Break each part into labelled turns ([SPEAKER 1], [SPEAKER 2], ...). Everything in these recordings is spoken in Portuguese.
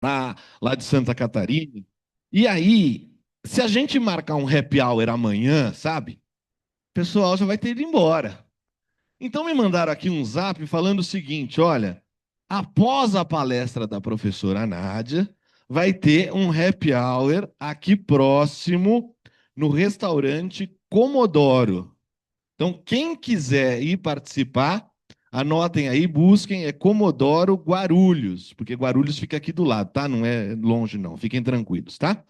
[SPEAKER 1] lá de Santa Catarina. E aí, se a gente marcar um happy hour amanhã, sabe? O pessoal já vai ter ido embora. Então me mandaram aqui um zap falando o seguinte: olha, após a palestra da professora Nádia, vai ter um happy hour aqui próximo no restaurante Comodoro. Então, quem quiser ir participar, anotem aí, busquem, é Comodoro Guarulhos, porque Guarulhos fica aqui do lado, tá? Não é longe, não. Fiquem tranquilos, tá?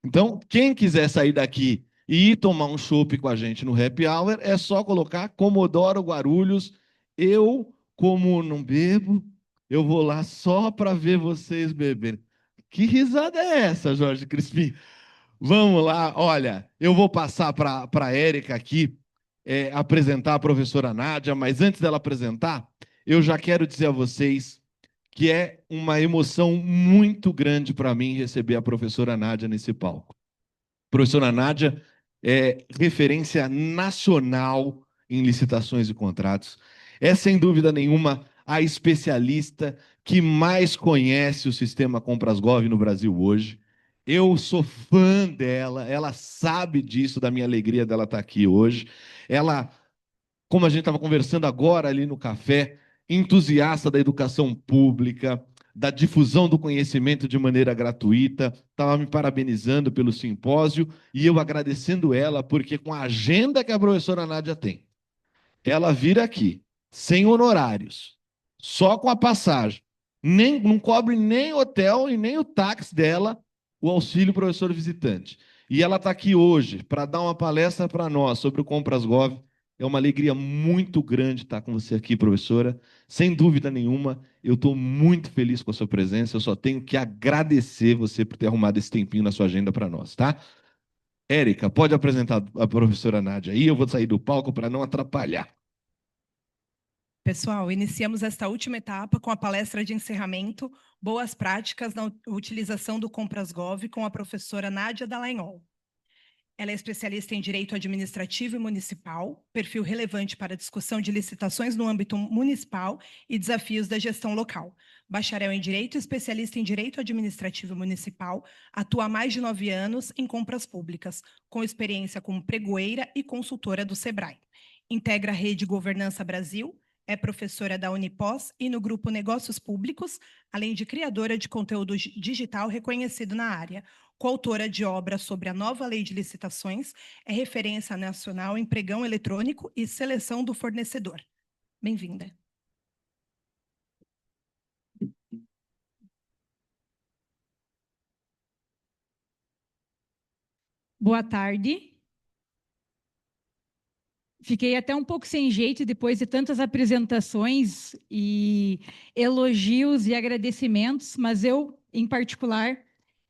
[SPEAKER 1] Então, quem quiser sair daqui e ir tomar um chopp com a gente no Happy Hour, é só colocar Comodoro Guarulhos. Eu, como não bebo, eu vou lá só para ver vocês beberem. Que risada é essa, Jorge Crispim? Vamos lá, olha, eu vou passar para a Érica aqui apresentar a professora Nádia, mas antes dela apresentar, eu já quero dizer a vocês que é uma emoção muito grande para mim receber a professora Nádia nesse palco. A professora Nádia é referência nacional em licitações e contratos. É, sem dúvida nenhuma, a especialista que mais conhece o sistema Compras-Gov no Brasil hoje. Eu sou fã dela, ela sabe disso, da minha alegria dela estar aqui hoje. Ela, como a gente estava conversando agora ali no café, entusiasta da educação pública, da difusão do conhecimento de maneira gratuita, estava me parabenizando pelo simpósio e eu agradecendo ela, porque com a agenda que a professora Nádia tem, ela vir aqui, sem honorários, só com a passagem, nem, não cobre nem hotel e nem o táxi dela, o auxílio professor visitante. E ela está aqui hoje para dar uma palestra para nós sobre o Compras Gov. É uma alegria muito grande estar com você aqui, professora. Sem dúvida nenhuma, eu estou muito feliz com a sua presença. Eu só tenho que agradecer você por ter arrumado esse tempinho na sua agenda para nós, tá? Érica, pode apresentar a professora Nádia aí. Eu vou sair do palco para não atrapalhar.
[SPEAKER 2] Pessoal, iniciamos esta última etapa com a palestra de encerramento Boas Práticas na Utilização do Compras-Gov com a professora Nádia Dallagnol. Ela é especialista em Direito Administrativo e Municipal, perfil relevante para a discussão de licitações no âmbito municipal e desafios da gestão local. Bacharel em Direito, especialista em Direito Administrativo e Municipal, atua há mais de 9 anos em compras públicas, com experiência como pregoeira e consultora do SEBRAE. Integra a Rede Governança Brasil, é professora da Unipós e no grupo Negócios Públicos, além de criadora de conteúdo digital reconhecido na área. Coautora de obras sobre a nova lei de licitações, é referência nacional em pregão eletrônico e seleção do fornecedor. Bem-vinda.
[SPEAKER 3] Boa tarde. Fiquei até um pouco sem jeito depois de tantas apresentações e elogios e agradecimentos, mas eu, em particular,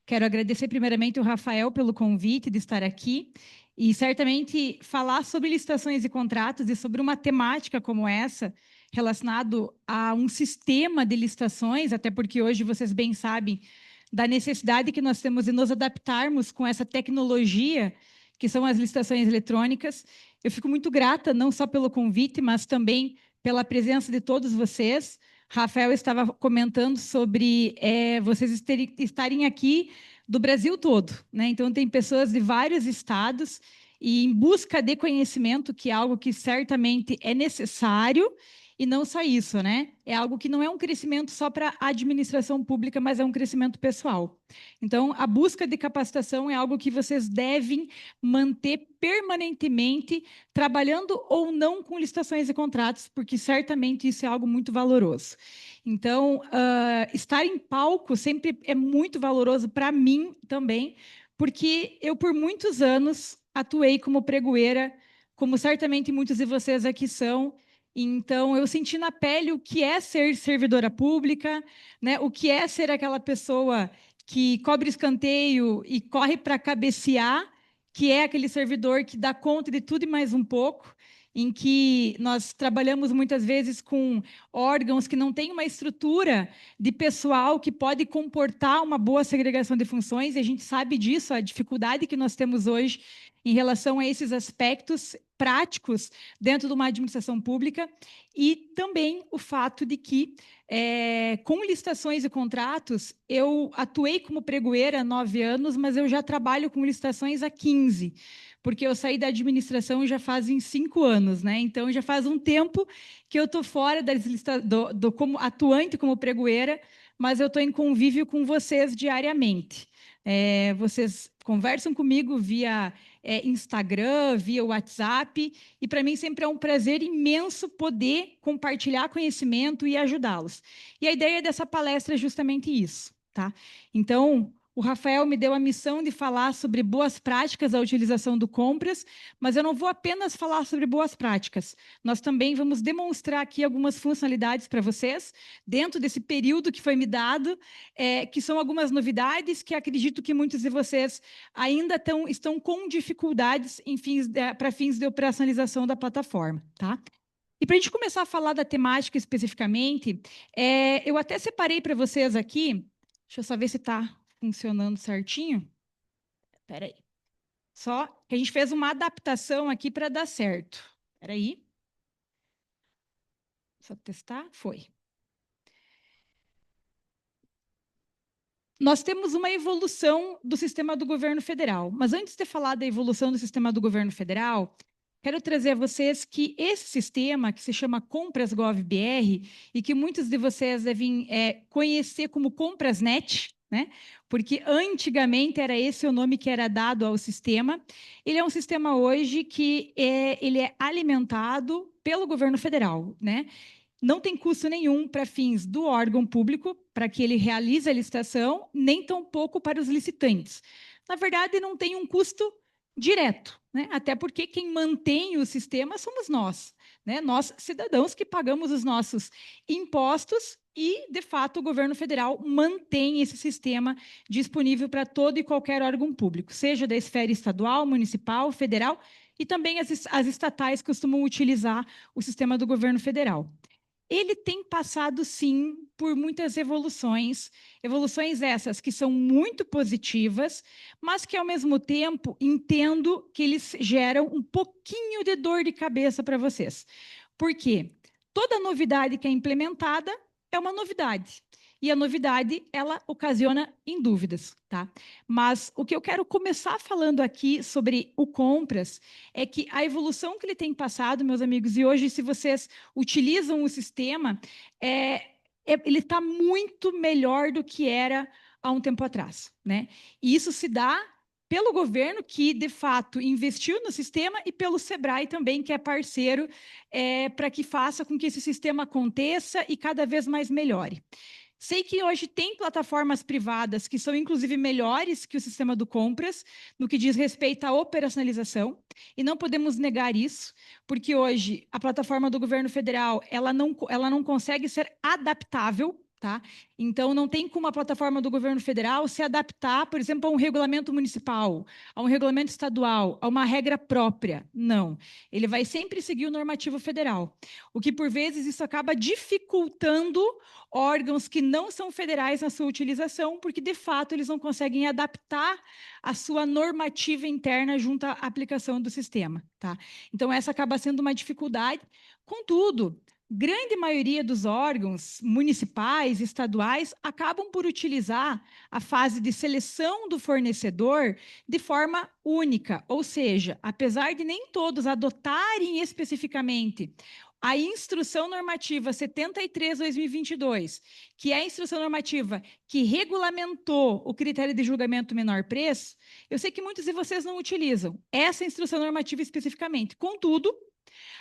[SPEAKER 3] quero agradecer primeiramente o Rafael pelo convite de estar aqui e certamente falar sobre licitações e contratos e sobre uma temática como essa, relacionado a um sistema de licitações, até porque hoje vocês bem sabem da necessidade que nós temos de nos adaptarmos com essa tecnologia que são as licitações eletrônicas. Eu fico muito grata, não só pelo convite, mas também pela presença de todos vocês. Rafael estava comentando sobre vocês estarem aqui do Brasil todo, né? Então, tem pessoas de vários estados e em busca de conhecimento, que é algo que certamente é necessário, e não só isso, né? É algo que não é um crescimento só para a administração pública, mas é um crescimento pessoal. Então, a busca de capacitação é algo que vocês devem manter permanentemente, trabalhando ou não com licitações e contratos, porque certamente isso é algo muito valoroso. Então, estar em palco sempre é muito valoroso para mim também, porque eu, por muitos anos, atuei como pregoeira, como certamente muitos de vocês aqui são. Então, eu senti na pele o que é ser servidora pública, né? O que é ser aquela pessoa que cobre escanteio e corre para cabecear, que é aquele servidor que dá conta de tudo e mais um pouco, em que nós trabalhamos muitas vezes com órgãos que não têm uma estrutura de pessoal que pode comportar uma boa segregação de funções, e a gente sabe disso, a dificuldade que nós temos hoje em relação a esses aspectos práticos dentro de uma administração pública e também o fato de que, com licitações e contratos, eu atuei como pregoeira há 9 anos, mas eu já trabalho com licitações há 15, porque eu saí da administração já fazem 5 anos, né? Então, já faz um tempo que eu estou fora como atuante como pregoeira, mas eu estou em convívio com vocês diariamente. Vocês conversam comigo via Instagram, via WhatsApp, e para mim sempre é um prazer imenso poder compartilhar conhecimento e ajudá-los. E a ideia dessa palestra é justamente isso, tá? Então, o Rafael me deu a missão de falar sobre boas práticas da utilização do Compras, mas eu não vou apenas falar sobre boas práticas. Nós também vamos demonstrar aqui algumas funcionalidades para vocês, dentro desse período que foi me dado, que são algumas novidades que acredito que muitos de vocês ainda estão com dificuldades para fins de operacionalização da plataforma, tá? E para a gente começar a falar da temática especificamente, eu até separei para vocês aqui, deixa eu só ver se está funcionando certinho. Espera aí. Só que a gente fez uma adaptação aqui para dar certo. Espera aí. Só testar. Foi. Nós temos uma evolução do sistema do governo federal. Mas antes de falar da evolução do sistema do governo federal, quero trazer a vocês que esse sistema, que se chama Compras Gov.br, e que muitos de vocês devem conhecer como Comprasnet, né? Porque antigamente era esse o nome que era dado ao sistema. Ele é um sistema hoje que ele é alimentado pelo governo federal, né? Não tem custo nenhum para fins do órgão público, para que ele realize a licitação, nem tampouco para os licitantes. Na verdade, não tem um custo direto, né? Até porque quem mantém o sistema somos nós, né? Nós, cidadãos, que pagamos os nossos impostos e, de fato, o governo federal mantém esse sistema disponível para todo e qualquer órgão público, seja da esfera estadual, municipal, federal, e também as estatais costumam utilizar o sistema do governo federal. Ele tem passado, sim, por muitas evoluções essas que são muito positivas, mas que, ao mesmo tempo, entendo que eles geram um pouquinho de dor de cabeça para vocês. Por quê? Toda novidade que é implementada é uma novidade. E a novidade, ela ocasiona em dúvidas, tá? Mas o que eu quero começar falando aqui sobre o Compras é que a evolução que ele tem passado, meus amigos, e hoje, se vocês utilizam o sistema, ele está muito melhor do que era há um tempo atrás, né? E isso se dá pelo governo, que, de fato, investiu no sistema, e pelo Sebrae também, que é parceiro, para que faça com que esse sistema aconteça e cada vez mais melhore. Sei que hoje tem plataformas privadas que são, inclusive, melhores que o sistema do Compras, no que diz respeito à operacionalização, e não podemos negar isso, porque hoje a plataforma do governo federal ela não consegue ser adaptável, tá? Então, não tem como a plataforma do governo federal se adaptar, por exemplo, a um regulamento municipal, a um regulamento estadual, a uma regra própria. Não. Ele vai sempre seguir o normativo federal. O que, por vezes, isso acaba dificultando órgãos que não são federais na sua utilização, porque, de fato, eles não conseguem adaptar a sua normativa interna junto à aplicação do sistema, tá? Então, essa acaba sendo uma dificuldade. Contudo, grande maioria dos órgãos municipais, estaduais, acabam por utilizar a fase de seleção do fornecedor de forma única, ou seja, apesar de nem todos adotarem especificamente a Instrução Normativa 73/2022, que é a instrução normativa que regulamentou o critério de julgamento menor preço, eu sei que muitos de vocês não utilizam essa instrução normativa especificamente. Contudo,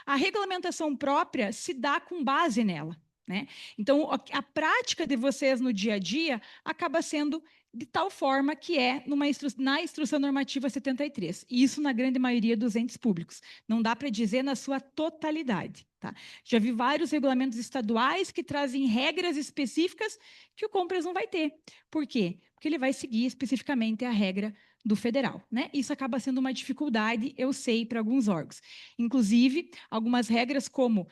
[SPEAKER 3] a regulamentação própria se dá com base nela, né? Então, a prática de vocês no dia a dia acaba sendo de tal forma que na Instrução Normativa 73. E isso na grande maioria dos entes públicos. Não dá para dizer na sua totalidade, tá? Já vi vários regulamentos estaduais que trazem regras específicas que o Compras não vai ter. Por quê? Porque ele vai seguir especificamente a regra do federal, né? Isso acaba sendo uma dificuldade, eu sei, para alguns órgãos. Inclusive, algumas regras como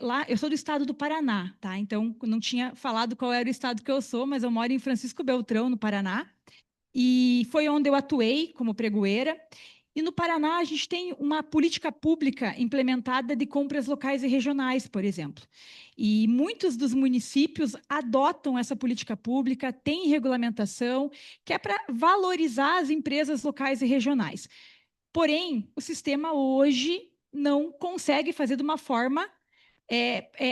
[SPEAKER 3] lá, eu sou do estado do Paraná, tá? Então, não tinha falado qual era o estado que eu sou, mas eu moro em Francisco Beltrão, no Paraná, e foi onde eu atuei como pregoeira. E no Paraná, a gente tem uma política pública implementada de compras locais e regionais, por exemplo. E muitos dos municípios adotam essa política pública, têm regulamentação, que é para valorizar as empresas locais e regionais. Porém, o sistema hoje não consegue fazer de uma forma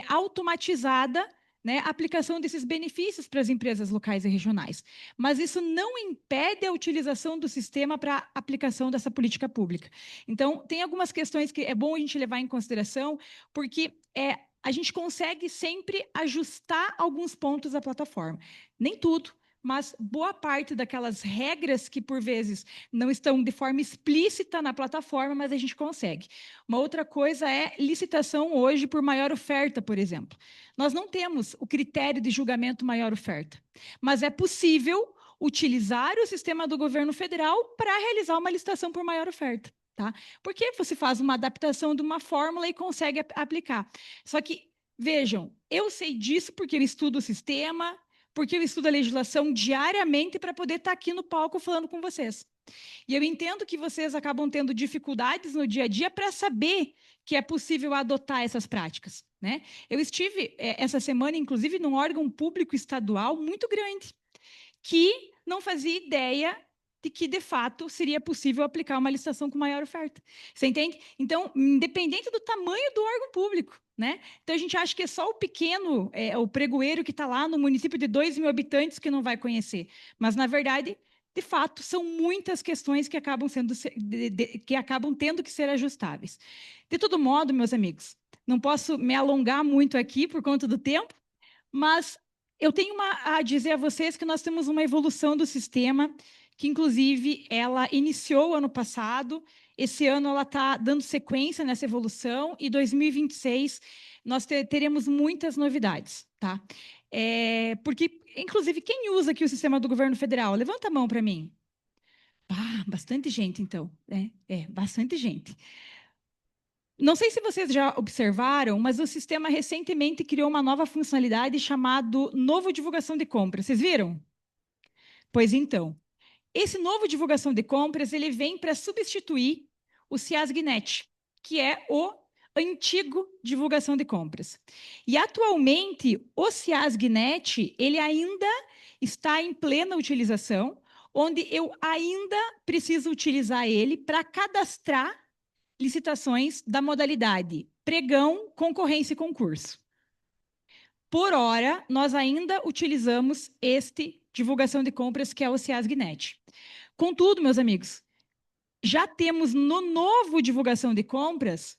[SPEAKER 3] automatizada, né, a aplicação desses benefícios para as empresas locais e regionais. Mas isso não impede a utilização do sistema para a aplicação dessa política pública. Então, tem algumas questões que é bom a gente levar em consideração, porque a gente consegue sempre ajustar alguns pontos da plataforma. Nem tudo, mas boa parte daquelas regras que, por vezes, não estão de forma explícita na plataforma, mas a gente consegue. Uma outra coisa é licitação hoje por maior oferta, por exemplo. Nós não temos o critério de julgamento maior oferta, mas é possível utilizar o sistema do governo federal para realizar uma licitação por maior oferta. Tá? Porque você faz uma adaptação de uma fórmula e consegue aplicar. Só que, vejam, eu sei disso porque eu estudo o sistema, porque eu estudo a legislação diariamente para poder estar aqui no palco falando com vocês. E eu entendo que vocês acabam tendo dificuldades no dia a dia para saber que é possível adotar essas práticas, né? Eu estive essa semana, inclusive, num órgão público estadual muito grande, que não fazia ideia de que, de fato, seria possível aplicar uma licitação com maior oferta. Você entende? Então, independente do tamanho do órgão público, né? Então, a gente acha que é só o pequeno, o pregoeiro que está lá no município de 2.000 habitantes que não vai conhecer. Mas, na verdade, de fato, são muitas questões que acabam tendo que ser ajustáveis. De todo modo, meus amigos, não posso me alongar muito aqui por conta do tempo, mas eu tenho a dizer a vocês que nós temos uma evolução do sistema, que, inclusive, ela iniciou ano passado. Esse ano ela está dando sequência nessa evolução, e 2026 nós teremos muitas novidades, tá? Porque, inclusive, quem usa aqui o sistema do governo federal? Levanta a mão para mim. Bastante gente, então. Bastante gente. Não sei se vocês já observaram, mas o sistema recentemente criou uma nova funcionalidade chamada Novo Divulgação de Compras. Vocês viram? Pois então, esse novo divulgação de compras, ele vem para substituir o CIASGNet, que é o antigo divulgação de compras. E, atualmente, o CIASGNet, ele ainda está em plena utilização, onde eu ainda preciso utilizar ele para cadastrar licitações da modalidade pregão, concorrência e concurso. Por hora, nós ainda utilizamos este divulgação de compras, que é o CIASGNet. Contudo, meus amigos, já temos no novo divulgação de compras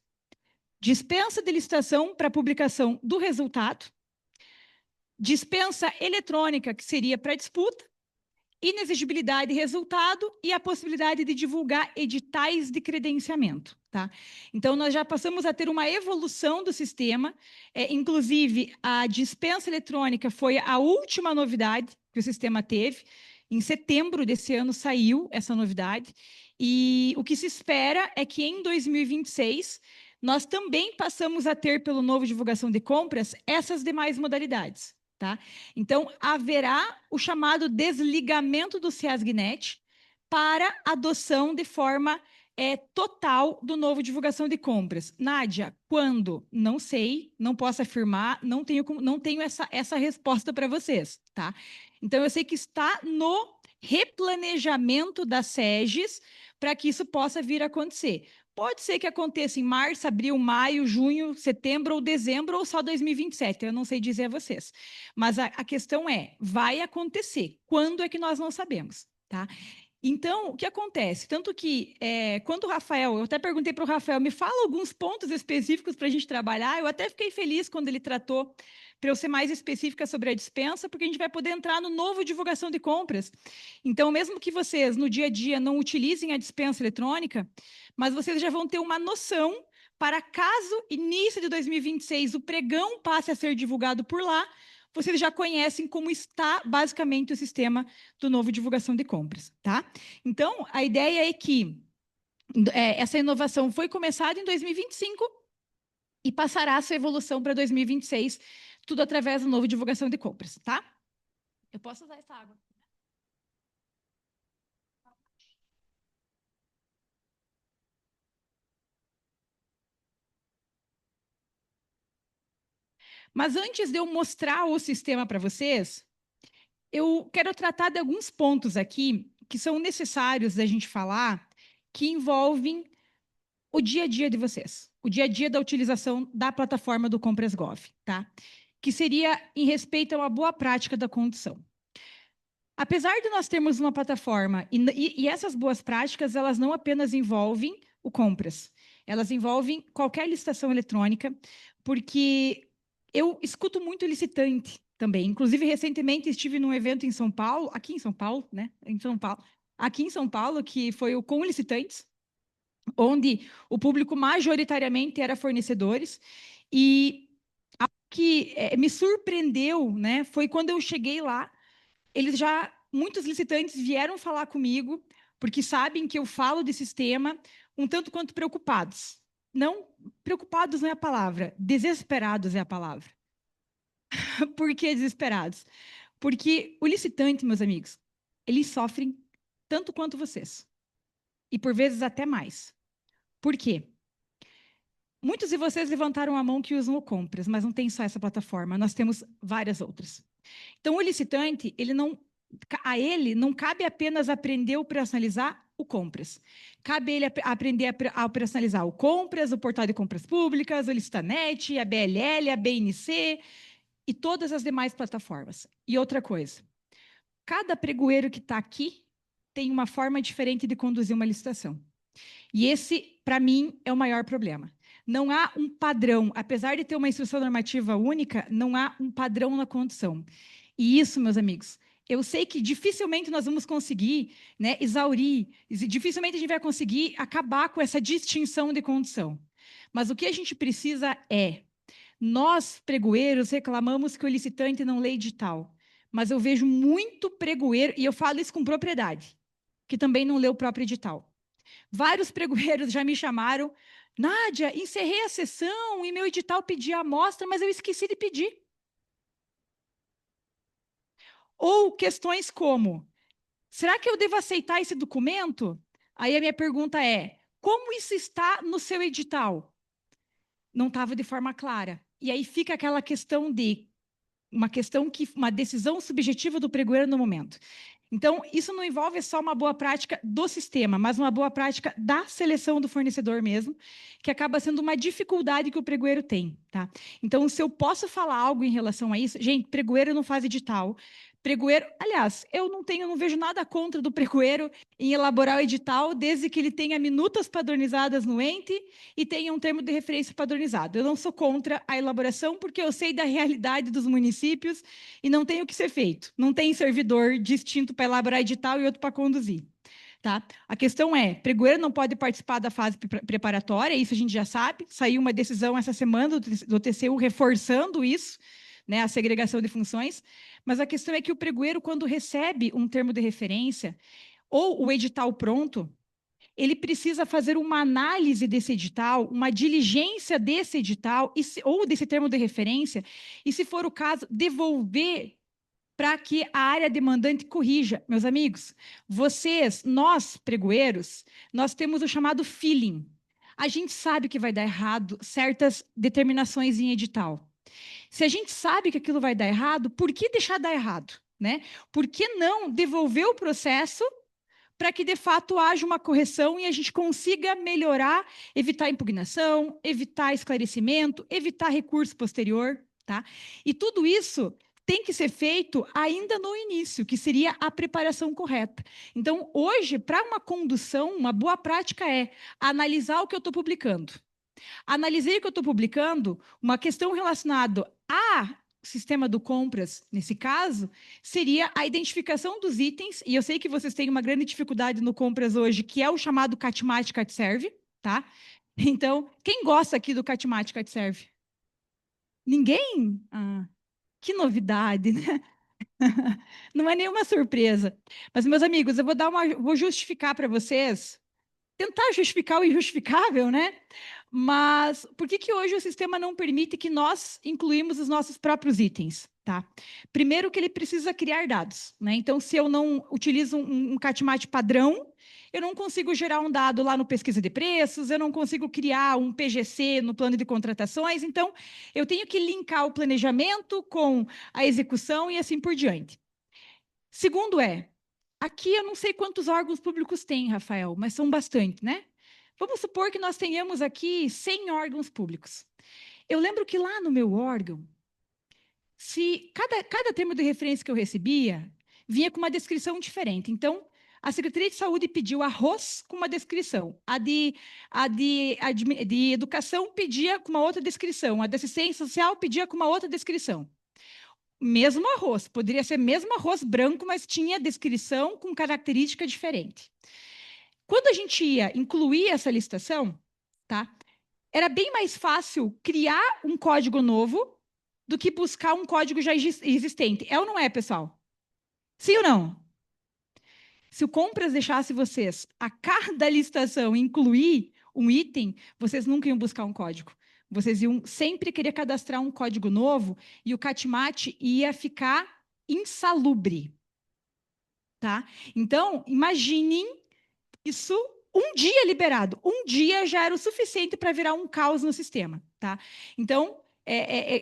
[SPEAKER 3] dispensa de licitação para publicação do resultado, dispensa eletrônica, que seria para disputa, inexigibilidade de resultado e a possibilidade de divulgar editais de credenciamento. Tá? Então, nós já passamos a ter uma evolução do sistema, inclusive a dispensa eletrônica foi a última novidade que o sistema teve. Em setembro desse ano saiu essa novidade, e o que se espera é que em 2026 nós também passamos a ter, pelo novo divulgação de compras, essas demais modalidades. Tá? Então, haverá o chamado desligamento do CIASGNet para adoção de forma total do novo divulgação de compras. Nádia, quando? Não sei, não posso afirmar, não tenho essa resposta para vocês. Tá? Então, eu sei que está no replanejamento da SEGES para que isso possa vir a acontecer. Pode ser que aconteça em março, abril, maio, junho, setembro ou dezembro, ou só 2027, eu não sei dizer a vocês. Mas a questão vai acontecer. Quando é que nós não sabemos, tá? Então, o que acontece? Tanto que, quando o Rafael, eu até perguntei para o Rafael, me fala alguns pontos específicos para a gente trabalhar, eu até fiquei feliz quando ele tratou para eu ser mais específica sobre a dispensa, porque a gente vai poder entrar no novo divulgação de compras. Então, mesmo que vocês, no dia a dia, não utilizem a dispensa eletrônica, mas vocês já vão ter uma noção para caso, início de 2026, o pregão passe a ser divulgado por lá, vocês já conhecem como está, basicamente, o sistema do novo divulgação de compras, tá? Então, a ideia é que essa inovação foi começada em 2025 e passará a sua evolução para 2026, tudo através do novo divulgação de compras, tá? Eu posso usar essa água? Mas antes de eu mostrar o sistema para vocês, eu quero tratar de alguns pontos aqui que são necessários da gente falar, que envolvem o dia a dia de vocês, o dia a dia da utilização da plataforma do Compras.gov, tá? Que seria em respeito a uma boa prática da condução. Apesar de nós termos uma plataforma, e essas boas práticas, elas não apenas envolvem o Compras, elas envolvem qualquer licitação eletrônica, porque eu escuto muito licitante também. Inclusive, recentemente estive num evento em São Paulo, aqui em São Paulo, né? Aqui em São Paulo, que foi o Com Licitantes, onde o público majoritariamente era fornecedores, e algo que me surpreendeu, né, foi quando eu cheguei lá, muitos licitantes vieram falar comigo, porque sabem que eu falo de sistema um tanto quanto preocupados. Não, preocupados não é a palavra, desesperados é a palavra. Por que desesperados? Porque o licitante, meus amigos, eles sofrem tanto quanto vocês. E por vezes até mais. Por quê? Muitos de vocês levantaram a mão que usam o Compras, mas não tem só essa plataforma, nós temos várias outras. Então, o licitante, a ele não cabe apenas aprender a operacionalizar o Compras. Cabe ele aprender a operacionalizar o Compras, o Portal de Compras Públicas, o Licitanet, a BLL, a BNC e todas as demais plataformas. E outra coisa, cada pregoeiro que está aqui tem uma forma diferente de conduzir uma licitação. E esse, para mim, é o maior problema. Não há um padrão, apesar de ter uma instrução normativa única, não há um padrão na condução. E isso, meus amigos, eu sei que dificilmente nós vamos conseguir, né, exaurir, dificilmente a gente vai conseguir acabar com essa distinção de condução. Mas o que a gente precisa é, nós, pregoeiros, reclamamos que o licitante não lê edital, mas eu vejo muito pregoeiro, e eu falo isso com propriedade, que também não lê o próprio edital. Vários pregoeiros já me chamaram, Nádia, encerrei a sessão e meu edital pedia a amostra, mas eu esqueci de pedir. Ou questões como, será que eu devo aceitar esse documento? Aí a minha pergunta é, como isso está no seu edital? Não estava de forma clara. E aí fica aquela questão uma decisão subjetiva do pregoeiro no momento. Então, isso não envolve só uma boa prática do sistema, mas uma boa prática da seleção do fornecedor mesmo, que acaba sendo uma dificuldade que o pregoeiro tem, tá? Então, se eu posso falar algo em relação a isso, gente, pregoeiro não faz edital. Pregoeiro, aliás, eu não vejo nada contra do pregoeiro em elaborar o edital, desde que ele tenha minutas padronizadas no ente e tenha um termo de referência padronizado. Eu não sou contra a elaboração, porque eu sei da realidade dos municípios e não tem o que ser feito. Não tem servidor distinto para elaborar edital e outro para conduzir. Tá? A questão é, pregoeiro não pode participar da fase preparatória, isso a gente já sabe, saiu uma decisão essa semana do TCU reforçando isso, né, a segregação de funções, mas a questão é que o pregoeiro, quando recebe um termo de referência ou o edital pronto, ele precisa fazer uma análise desse edital, uma diligência desse edital ou desse termo de referência, e, se for o caso, devolver para que a área demandante corrija. Meus amigos, nós, pregoeiros, nós temos o chamado feeling. A gente sabe que vai dar errado certas determinações em edital. Se a gente sabe que aquilo vai dar errado, por que deixar dar errado? Né? Por que não devolver o processo para que, de fato, haja uma correção e a gente consiga melhorar, evitar impugnação, evitar esclarecimento, evitar recurso posterior? Tá? E tudo isso tem que ser feito ainda no início, que seria a preparação correta. Então, hoje, para uma condução, uma boa prática é analisar o que eu estou publicando. Analisei o que eu estou publicando, uma questão relacionada a sistema do Compras, nesse caso, seria a identificação dos itens, e eu sei que vocês têm uma grande dificuldade no Compras hoje, que é o chamado CATMAT CATSERV, tá? Então, quem gosta aqui do CATMAT CATSERV? Ninguém? Ah, que novidade, né? Não é nenhuma surpresa. Mas, meus amigos, eu vou justificar para vocês, tentar justificar o injustificável, né? Mas por que hoje o sistema não permite que nós incluímos os nossos próprios itens? tá? Primeiro que ele precisa criar dados, né? Então, se eu não utilizo um CATMAT padrão, eu não consigo gerar um dado lá no pesquisa de preços, eu não consigo criar um PGC no plano de contratações, então eu tenho que linkar o planejamento com a execução e assim por diante. Segundo aqui eu não sei quantos órgãos públicos tem, Rafael, mas são bastante, né? Vamos supor que nós tenhamos aqui 100 órgãos públicos. Eu lembro que lá no meu órgão, se cada termo de referência que eu recebia vinha com uma descrição diferente. Então, a Secretaria de Saúde pediu arroz com uma descrição, de educação pedia com uma outra descrição, a de assistência social pedia com uma outra descrição. Mesmo arroz, poderia ser mesmo arroz branco, mas tinha descrição com característica diferente. Quando a gente ia incluir essa licitação, tá? Era bem mais fácil criar um código novo do que buscar um código já existente. É ou não é, pessoal? Sim ou não? Se o Compras deixasse vocês, a cada licitação, incluir um item, vocês nunca iam buscar um código. Vocês iam sempre querer cadastrar um código novo e o CATMAT ia ficar insalubre. Tá? Então, imaginem isso um dia liberado. Um dia já era o suficiente para virar um caos no sistema. Tá? Então,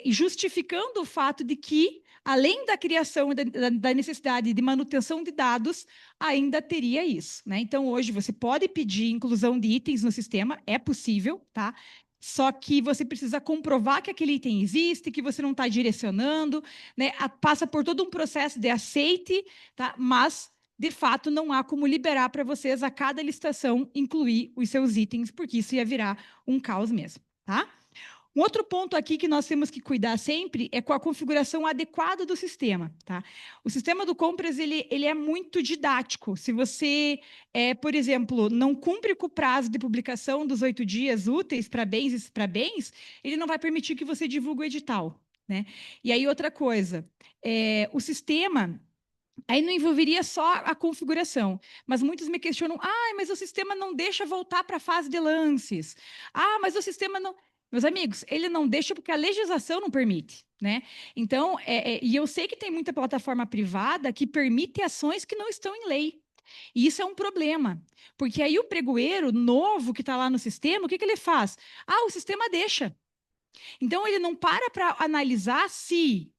[SPEAKER 3] justificando o fato de que, além da criação da necessidade de manutenção de dados, ainda teria isso. Né? Então, hoje, você pode pedir inclusão de itens no sistema, é possível, tá? Só que você precisa comprovar que aquele item existe, que você não está direcionando, né? Passa por todo um processo de aceite, tá? Mas, de fato, não há como liberar para vocês a cada licitação incluir os seus itens, porque isso ia virar um caos mesmo, tá? Um outro ponto aqui que nós temos que cuidar sempre é com a configuração adequada do sistema, tá? O sistema do Compras, ele é muito didático. Se você, por exemplo, não cumpre com o prazo de publicação dos 8 dias úteis para bens, ele não vai permitir que você divulgue o edital, né? E aí, outra coisa, o sistema... Aí não envolveria só a configuração, mas muitos me questionam, mas o sistema não deixa voltar para a fase de lances. Mas o sistema não... Meus amigos, ele não deixa porque a legislação não permite, né? Então, e eu sei que tem muita plataforma privada que permite ações que não estão em lei. E isso é um problema, porque aí o pregoeiro novo que está lá no sistema, o que ele faz? O sistema deixa. Então, ele não para analisar se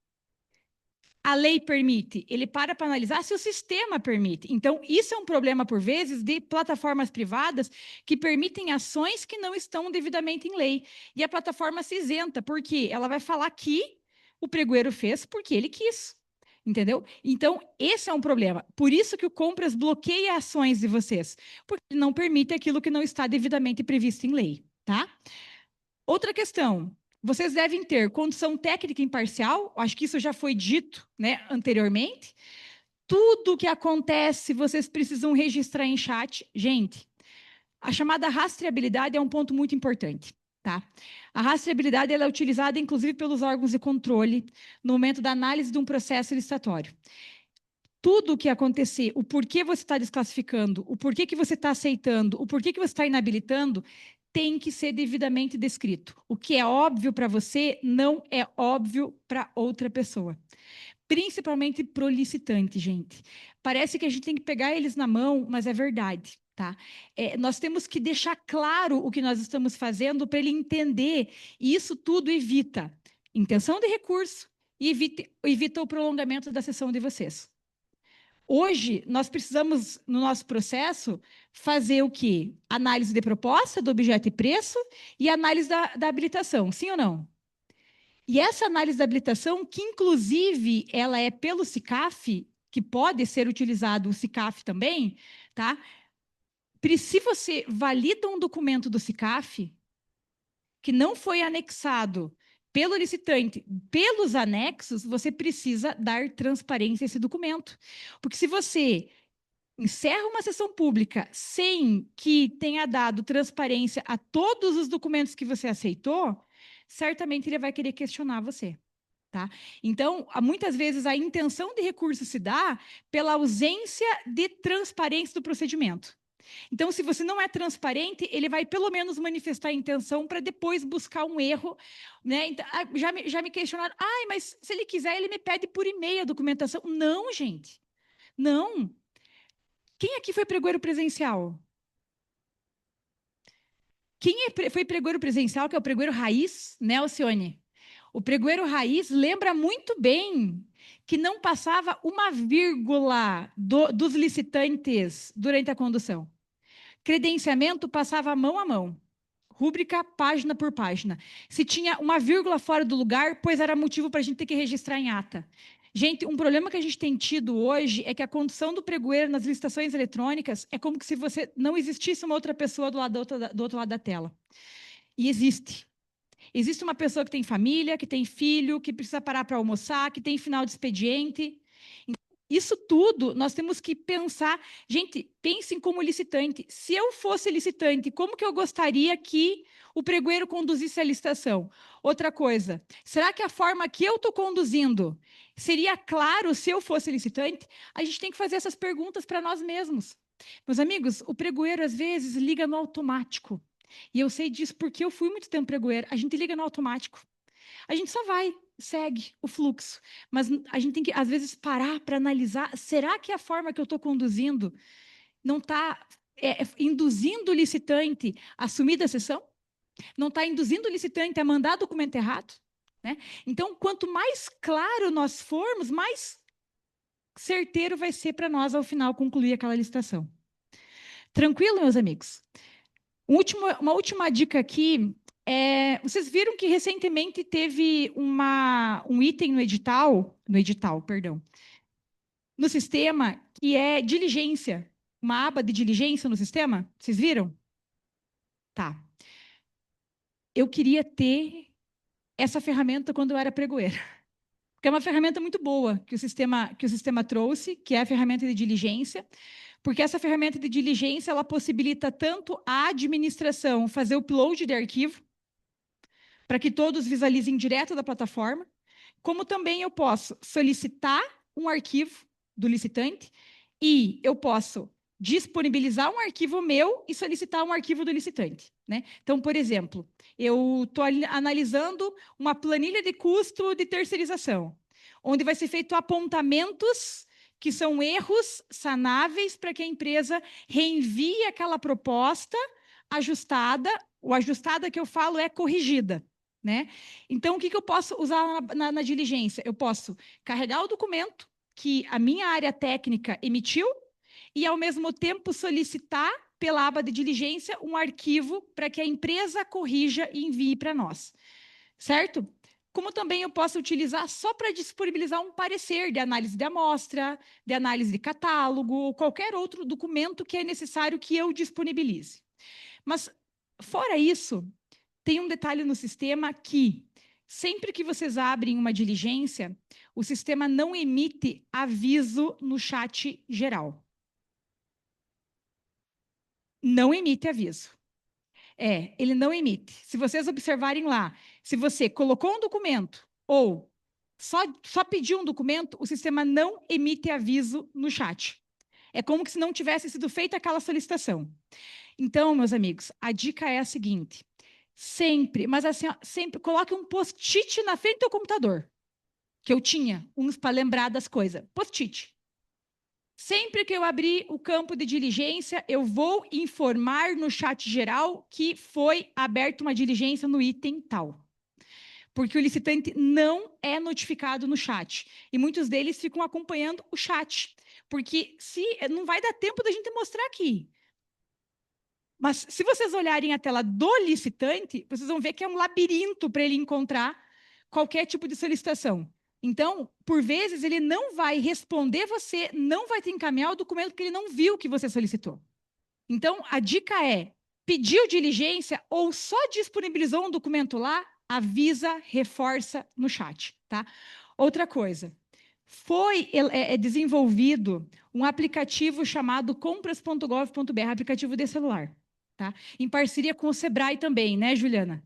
[SPEAKER 3] a lei permite, ele para analisar se o sistema permite. Então, isso é um problema, por vezes, de plataformas privadas que permitem ações que não estão devidamente em lei. E a plataforma se isenta, porque ela vai falar que o pregoeiro fez porque ele quis. Entendeu? Então, esse é um problema. Por isso que o Compras bloqueia ações de vocês, porque ele não permite aquilo que não está devidamente previsto em lei. Tá? Outra questão. Vocês devem ter condição técnica imparcial, acho que isso já foi dito, né, anteriormente. Tudo que acontece, vocês precisam registrar em chat. Gente, a chamada rastreabilidade é um ponto muito importante, tá? A rastreabilidade ela é utilizada, inclusive, pelos órgãos de controle no momento da análise de um processo licitatório. Tudo o que acontecer, o porquê você está desclassificando, o porquê que você está aceitando, o porquê que você está inabilitando, tem que ser devidamente descrito. O que é óbvio para você não é óbvio para outra pessoa. Principalmente para o licitante, gente. Parece que a gente tem que pegar eles na mão, mas é verdade, tá? Nós temos que deixar claro o que nós estamos fazendo para ele entender. E isso tudo evita intenção de recurso e evita o prolongamento da sessão de vocês. Hoje, nós precisamos, no nosso processo, fazer o quê? Análise de proposta, do objeto e preço, e análise da habilitação, sim ou não? E essa análise da habilitação, que inclusive ela é pelo SICAF, que pode ser utilizado o SICAF também, tá? Se você valida um documento do SICAF, que não foi anexado pelo licitante, pelos anexos, você precisa dar transparência a esse documento. Porque se você encerra uma sessão pública sem que tenha dado transparência a todos os documentos que você aceitou, certamente ele vai querer questionar você. Tá? Então, muitas vezes a intenção de recurso se dá pela ausência de transparência do procedimento. Então, se você não é transparente, ele vai pelo menos manifestar a intenção para depois buscar um erro, né? Então, já me questionaram, mas se ele quiser, ele me pede por e-mail a documentação. Não, gente, não. Quem aqui foi pregoeiro presencial? Quem foi pregoeiro presencial, que é o pregoeiro raiz, né, Alcione? O pregoeiro raiz lembra muito bem que não passava uma vírgula dos licitantes durante a condução. Credenciamento passava mão a mão. Rúbrica, página por página. Se tinha uma vírgula fora do lugar, pois era motivo para a gente ter que registrar em ata. Gente, um problema que a gente tem tido hoje é que a condução do pregoeiro nas licitações eletrônicas é como se você não existisse uma outra pessoa do outro lado da tela. E existe. Existe uma pessoa que tem família, que tem filho, que precisa parar para almoçar, que tem final de expediente. Isso tudo nós temos que pensar. Gente, pensem como licitante. Se eu fosse licitante, como que eu gostaria que o pregoeiro conduzisse a licitação? Outra coisa, será que a forma que eu estou conduzindo seria claro se eu fosse licitante? A gente tem que fazer essas perguntas para nós mesmos. Meus amigos, o pregoeiro às vezes liga no automático. E eu sei disso porque eu fui muito tempo pregoeiro. A gente liga no automático. A gente só vai, segue o fluxo. Mas a gente tem que, às vezes, parar para analisar, será que a forma que eu estou conduzindo não está induzindo o licitante a assumir da sessão? Não está induzindo o licitante a mandar documento errado? Né? Então, quanto mais claro nós formos, mais certeiro vai ser para nós, ao final, concluir aquela licitação. Tranquilo, meus amigos? Uma última dica aqui. Vocês viram que recentemente teve um item no edital, no sistema, que é diligência, uma aba de diligência no sistema? Vocês viram? Tá. Eu queria ter essa ferramenta quando eu era pregoeira, porque é uma ferramenta muito boa que o sistema trouxe, que é a ferramenta de diligência, porque essa ferramenta de diligência ela possibilita tanto a administração fazer o upload de arquivo, para que todos visualizem direto da plataforma, como também eu posso solicitar um arquivo do licitante e eu posso disponibilizar um arquivo meu e solicitar um arquivo do licitante, né? Então, por exemplo, eu estou analisando uma planilha de custo de terceirização, onde vai ser feito apontamentos que são erros sanáveis para que a empresa reenvie aquela proposta ajustada. O ajustada que eu falo é corrigida. Né? Então, o que eu posso usar na diligência? Eu posso carregar o documento que a minha área técnica emitiu e, ao mesmo tempo, solicitar pela aba de diligência um arquivo para que a empresa corrija e envie para nós. Certo? Como também eu posso utilizar só para disponibilizar um parecer de análise de amostra, de análise de catálogo, ou qualquer outro documento que é necessário que eu disponibilize. Mas, fora isso, tem um detalhe no sistema que, sempre que vocês abrem uma diligência, o sistema não emite aviso no chat geral. Não emite aviso. Ele não emite. Se vocês observarem lá, se você colocou um documento ou só pediu um documento, o sistema não emite aviso no chat. É como se não tivesse sido feita aquela solicitação. Então, meus amigos, a dica é a seguinte: sempre, mas assim, sempre coloque um post-it na frente do computador, que eu tinha uns para lembrar das coisas. Post-it. Sempre que eu abrir o campo de diligência, eu vou informar no chat geral que foi aberta uma diligência no item tal. Porque o licitante não é notificado no chat. E muitos deles ficam acompanhando o chat. Porque não vai dar tempo da gente mostrar aqui. Mas se vocês olharem a tela do licitante, vocês vão ver que é um labirinto para ele encontrar qualquer tipo de solicitação. Então, por vezes, ele não vai responder você, não vai te encaminhar o documento porque ele não viu que você solicitou. Então, a dica é, pediu diligência ou só disponibilizou um documento lá, avisa, reforça no chat, tá? Outra coisa, foi desenvolvido um aplicativo chamado compras.gov.br, aplicativo de celular, tá? Em parceria com o Sebrae também, né, Juliana?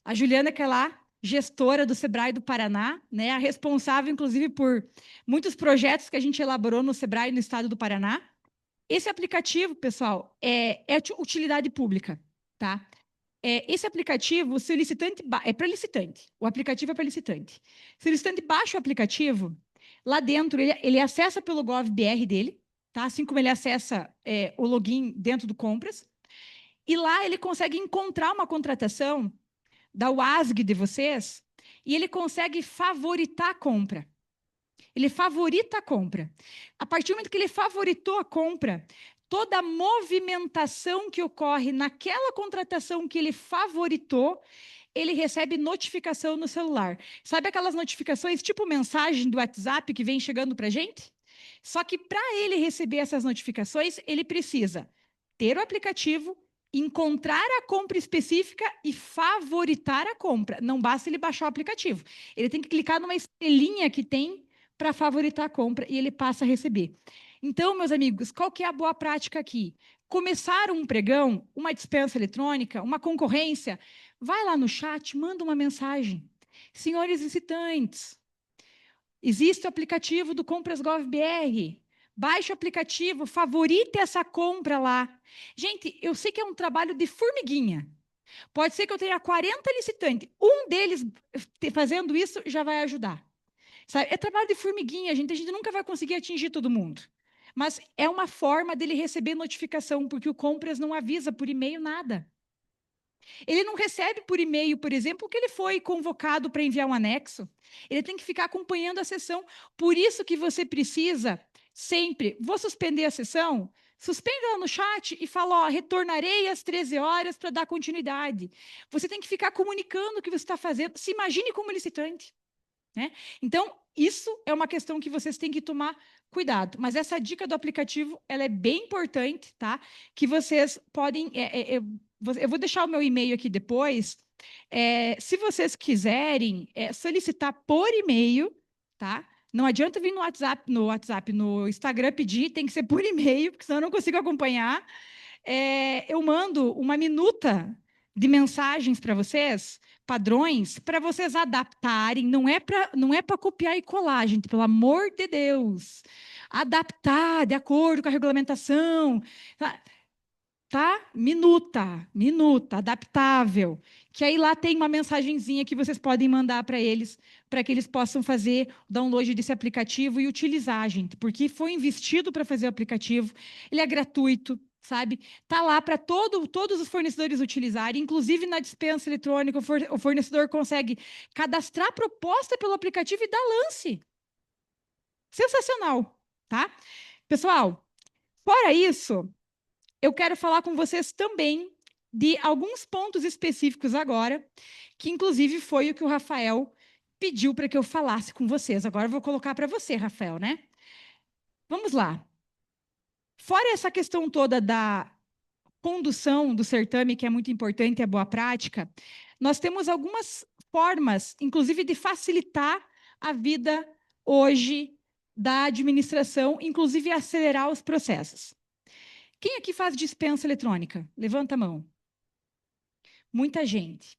[SPEAKER 3] A Juliana, que é lá, gestora do Sebrae do Paraná, né, a responsável, inclusive, por muitos projetos que a gente elaborou no Sebrae no estado do Paraná. Esse aplicativo, pessoal, é de utilidade pública, tá? Esse aplicativo, se o licitante... É para licitante. O aplicativo é para licitante. Se o licitante baixa o aplicativo, lá dentro ele acessa pelo GovBR dele, tá? Assim como ele acessa o login dentro do Compras. E lá ele consegue encontrar uma contratação da WASG de vocês e ele consegue favoritar a compra. Ele favorita a compra. A partir do momento que ele favoritou a compra, toda a movimentação que ocorre naquela contratação que ele favoritou, ele recebe notificação no celular. Sabe aquelas notificações tipo mensagem do WhatsApp que vem chegando para a gente? Só que para ele receber essas notificações, ele precisa ter o aplicativo, encontrar a compra específica e favoritar a compra. Não basta ele baixar o aplicativo. Ele tem que clicar numa estrelinha que tem para favoritar a compra e ele passa a receber. Então, meus amigos, qual que é a boa prática aqui? Começar um pregão, uma dispensa eletrônica, uma concorrência, vai lá no chat, manda uma mensagem. Senhores licitantes, existe o aplicativo do Compras GovBR. Baixe o aplicativo, favorite essa compra lá. Gente, eu sei que é um trabalho de formiguinha. Pode ser que eu tenha 40 licitantes. Um deles fazendo isso já vai ajudar. Sabe? É trabalho de formiguinha, gente. A gente nunca vai conseguir atingir todo mundo. Mas é uma forma dele receber notificação, porque o Compras não avisa por e-mail nada. Ele não recebe por e-mail, por exemplo, que ele foi convocado para enviar um anexo. Ele tem que ficar acompanhando a sessão. Por isso que você precisa sempre, vou suspender a sessão, suspenda lá no chat e fala, ó, retornarei às 13 horas para dar continuidade. Você tem que ficar comunicando o que você está fazendo. Se imagine como licitante. Né? Então, isso é uma questão que vocês têm que tomar cuidado. Mas essa dica do aplicativo, ela é bem importante, tá? Que vocês podem... eu vou deixar o meu e-mail aqui depois. Se vocês quiserem solicitar por e-mail, tá? Não adianta vir no Instagram pedir, tem que ser por e-mail, porque senão eu não consigo acompanhar. Eu mando uma minuta de mensagens para vocês, padrões, para vocês adaptarem. Não é para copiar e colar, gente, pelo amor de Deus. Adaptar de acordo com a regulamentação. Tá? Minuta, adaptável. Que aí lá tem uma mensagenzinha que vocês podem mandar para eles, para que eles possam fazer o download desse aplicativo e utilizar, gente, porque foi investido para fazer o aplicativo, ele é gratuito, sabe? Tá lá para todos os fornecedores utilizarem, inclusive na dispensa eletrônica, o fornecedor consegue cadastrar a proposta pelo aplicativo e dar lance. Sensacional, tá? Pessoal, fora isso, eu quero falar com vocês também de alguns pontos específicos agora, que inclusive foi o que o Rafael pediu para que eu falasse com vocês. Agora eu vou colocar para você, Rafael, né? Vamos lá. Fora essa questão toda da condução do certame, que é muito importante, é boa prática, nós temos algumas formas, inclusive, de facilitar a vida hoje da administração, inclusive acelerar os processos. Quem aqui faz dispensa eletrônica? Levanta a mão. Muita gente.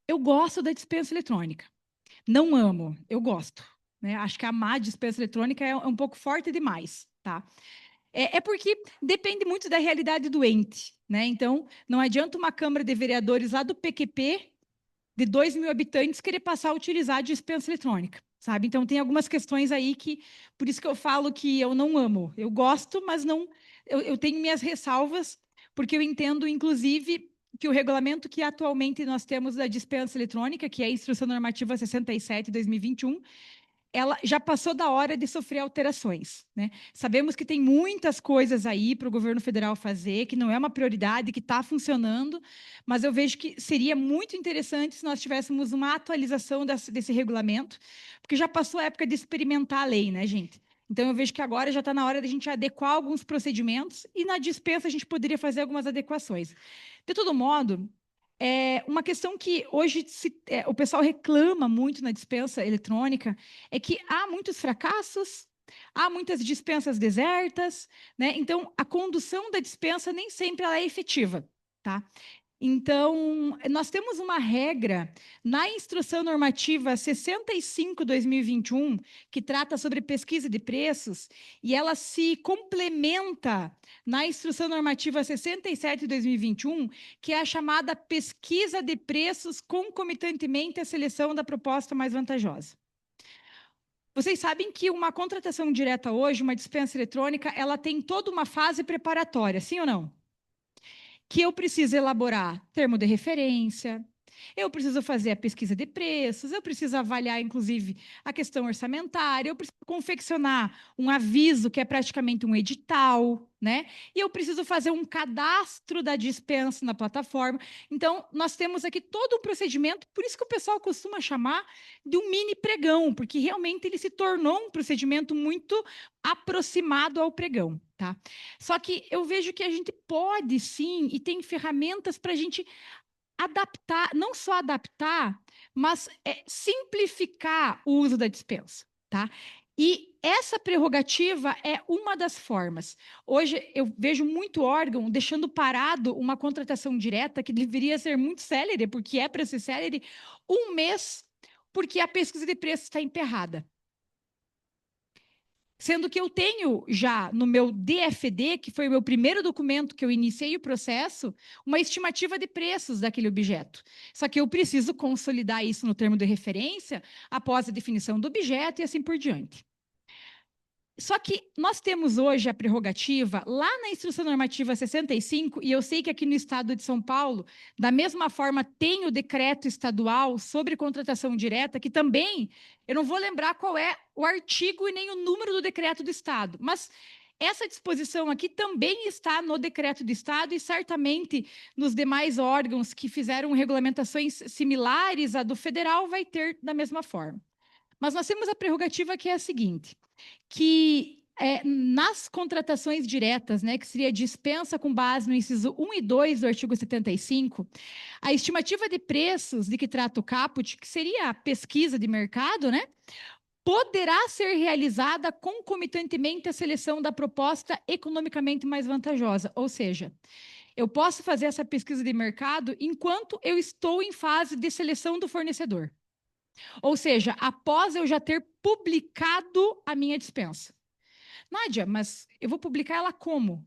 [SPEAKER 3] Eu gosto da dispensa eletrônica. Não amo, eu gosto. Né? Acho que amar a dispensa eletrônica é um pouco forte demais, tá? Porque depende muito da realidade do ente, né? Então, não adianta uma Câmara de Vereadores lá do PQP, de 2.000 habitantes, querer passar a utilizar a dispensa eletrônica, sabe? Então, tem algumas questões aí que... Por isso que eu falo que eu não amo. Eu gosto, mas não... Eu tenho minhas ressalvas, porque eu entendo, inclusive, que o regulamento que atualmente nós temos da dispensa eletrônica, que é a Instrução Normativa 67/2021, ela já passou da hora de sofrer alterações, né? Sabemos que tem muitas coisas aí para o governo federal fazer, que não é uma prioridade, que está funcionando, mas eu vejo que seria muito interessante se nós tivéssemos uma atualização desse regulamento, porque já passou a época de experimentar a lei, né, gente? Então, eu vejo que agora já está na hora de a gente adequar alguns procedimentos e na dispensa a gente poderia fazer algumas adequações. De todo modo, uma questão que hoje o pessoal reclama muito na dispensa eletrônica é que há muitos fracassos, há muitas dispensas desertas, né? Então, a condução da dispensa nem sempre ela é efetiva, tá? Então, nós temos uma regra na Instrução Normativa 65/2021, que trata sobre pesquisa de preços, e ela se complementa na Instrução Normativa 67/2021, que é a chamada pesquisa de preços concomitantemente à seleção da proposta mais vantajosa. Vocês sabem que uma contratação direta hoje, uma dispensa eletrônica, ela tem toda uma fase preparatória, sim ou não? Que eu preciso elaborar termo de referência, eu preciso fazer a pesquisa de preços, eu preciso avaliar, inclusive, a questão orçamentária, eu preciso confeccionar um aviso, que é praticamente um edital, né? E eu preciso fazer um cadastro da dispensa na plataforma. Então, nós temos aqui todo um procedimento, por isso que o pessoal costuma chamar de um mini pregão, porque realmente ele se tornou um procedimento muito aproximado ao pregão, tá? Só que eu vejo que a gente pode, sim, e tem ferramentas para a gente adaptar, não só adaptar, mas simplificar o uso da dispensa, tá? E essa prerrogativa é uma das formas. Hoje eu vejo muito órgão deixando parado uma contratação direta que deveria ser muito célere, porque é para ser célere, um mês, porque a pesquisa de preço está emperrada. Sendo que eu tenho já no meu DFD, que foi o meu primeiro documento que eu iniciei o processo, uma estimativa de preços daquele objeto. Só que eu preciso consolidar isso no termo de referência após a definição do objeto e assim por diante. Só que nós temos hoje a prerrogativa, lá na Instrução Normativa 65, e eu sei que aqui no estado de São Paulo, da mesma forma, tem o decreto estadual sobre contratação direta, que também, eu não vou lembrar qual é o artigo e nem o número do decreto do estado, mas essa disposição aqui também está no decreto do estado e certamente nos demais órgãos que fizeram regulamentações similares à do federal vai ter da mesma forma. Mas nós temos a prerrogativa que é a seguinte, que nas contratações diretas, né, que seria dispensa com base no inciso 1 e 2 do artigo 75, a estimativa de preços de que trata o caput, que seria a pesquisa de mercado, né, poderá ser realizada concomitantemente à seleção da proposta economicamente mais vantajosa, ou seja, eu posso fazer essa pesquisa de mercado enquanto eu estou em fase de seleção do fornecedor. Ou seja, após eu já ter publicado a minha dispensa. Nádia, mas eu vou publicar ela como?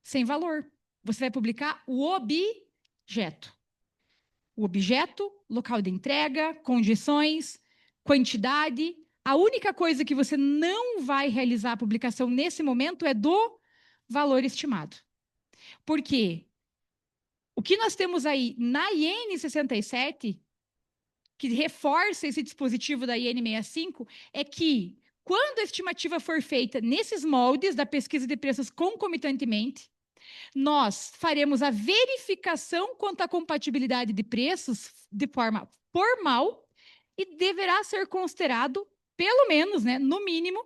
[SPEAKER 3] Sem valor. Você vai publicar o objeto. O objeto, local de entrega, condições, quantidade. A única coisa que você não vai realizar a publicação nesse momento é do valor estimado. Por quê? O que nós temos aí na IN 67, que reforça esse dispositivo da IN 65, é que, quando a estimativa for feita nesses moldes da pesquisa de preços concomitantemente, nós faremos a verificação quanto à compatibilidade de preços de forma formal e deverá ser considerado, pelo menos, né, no mínimo,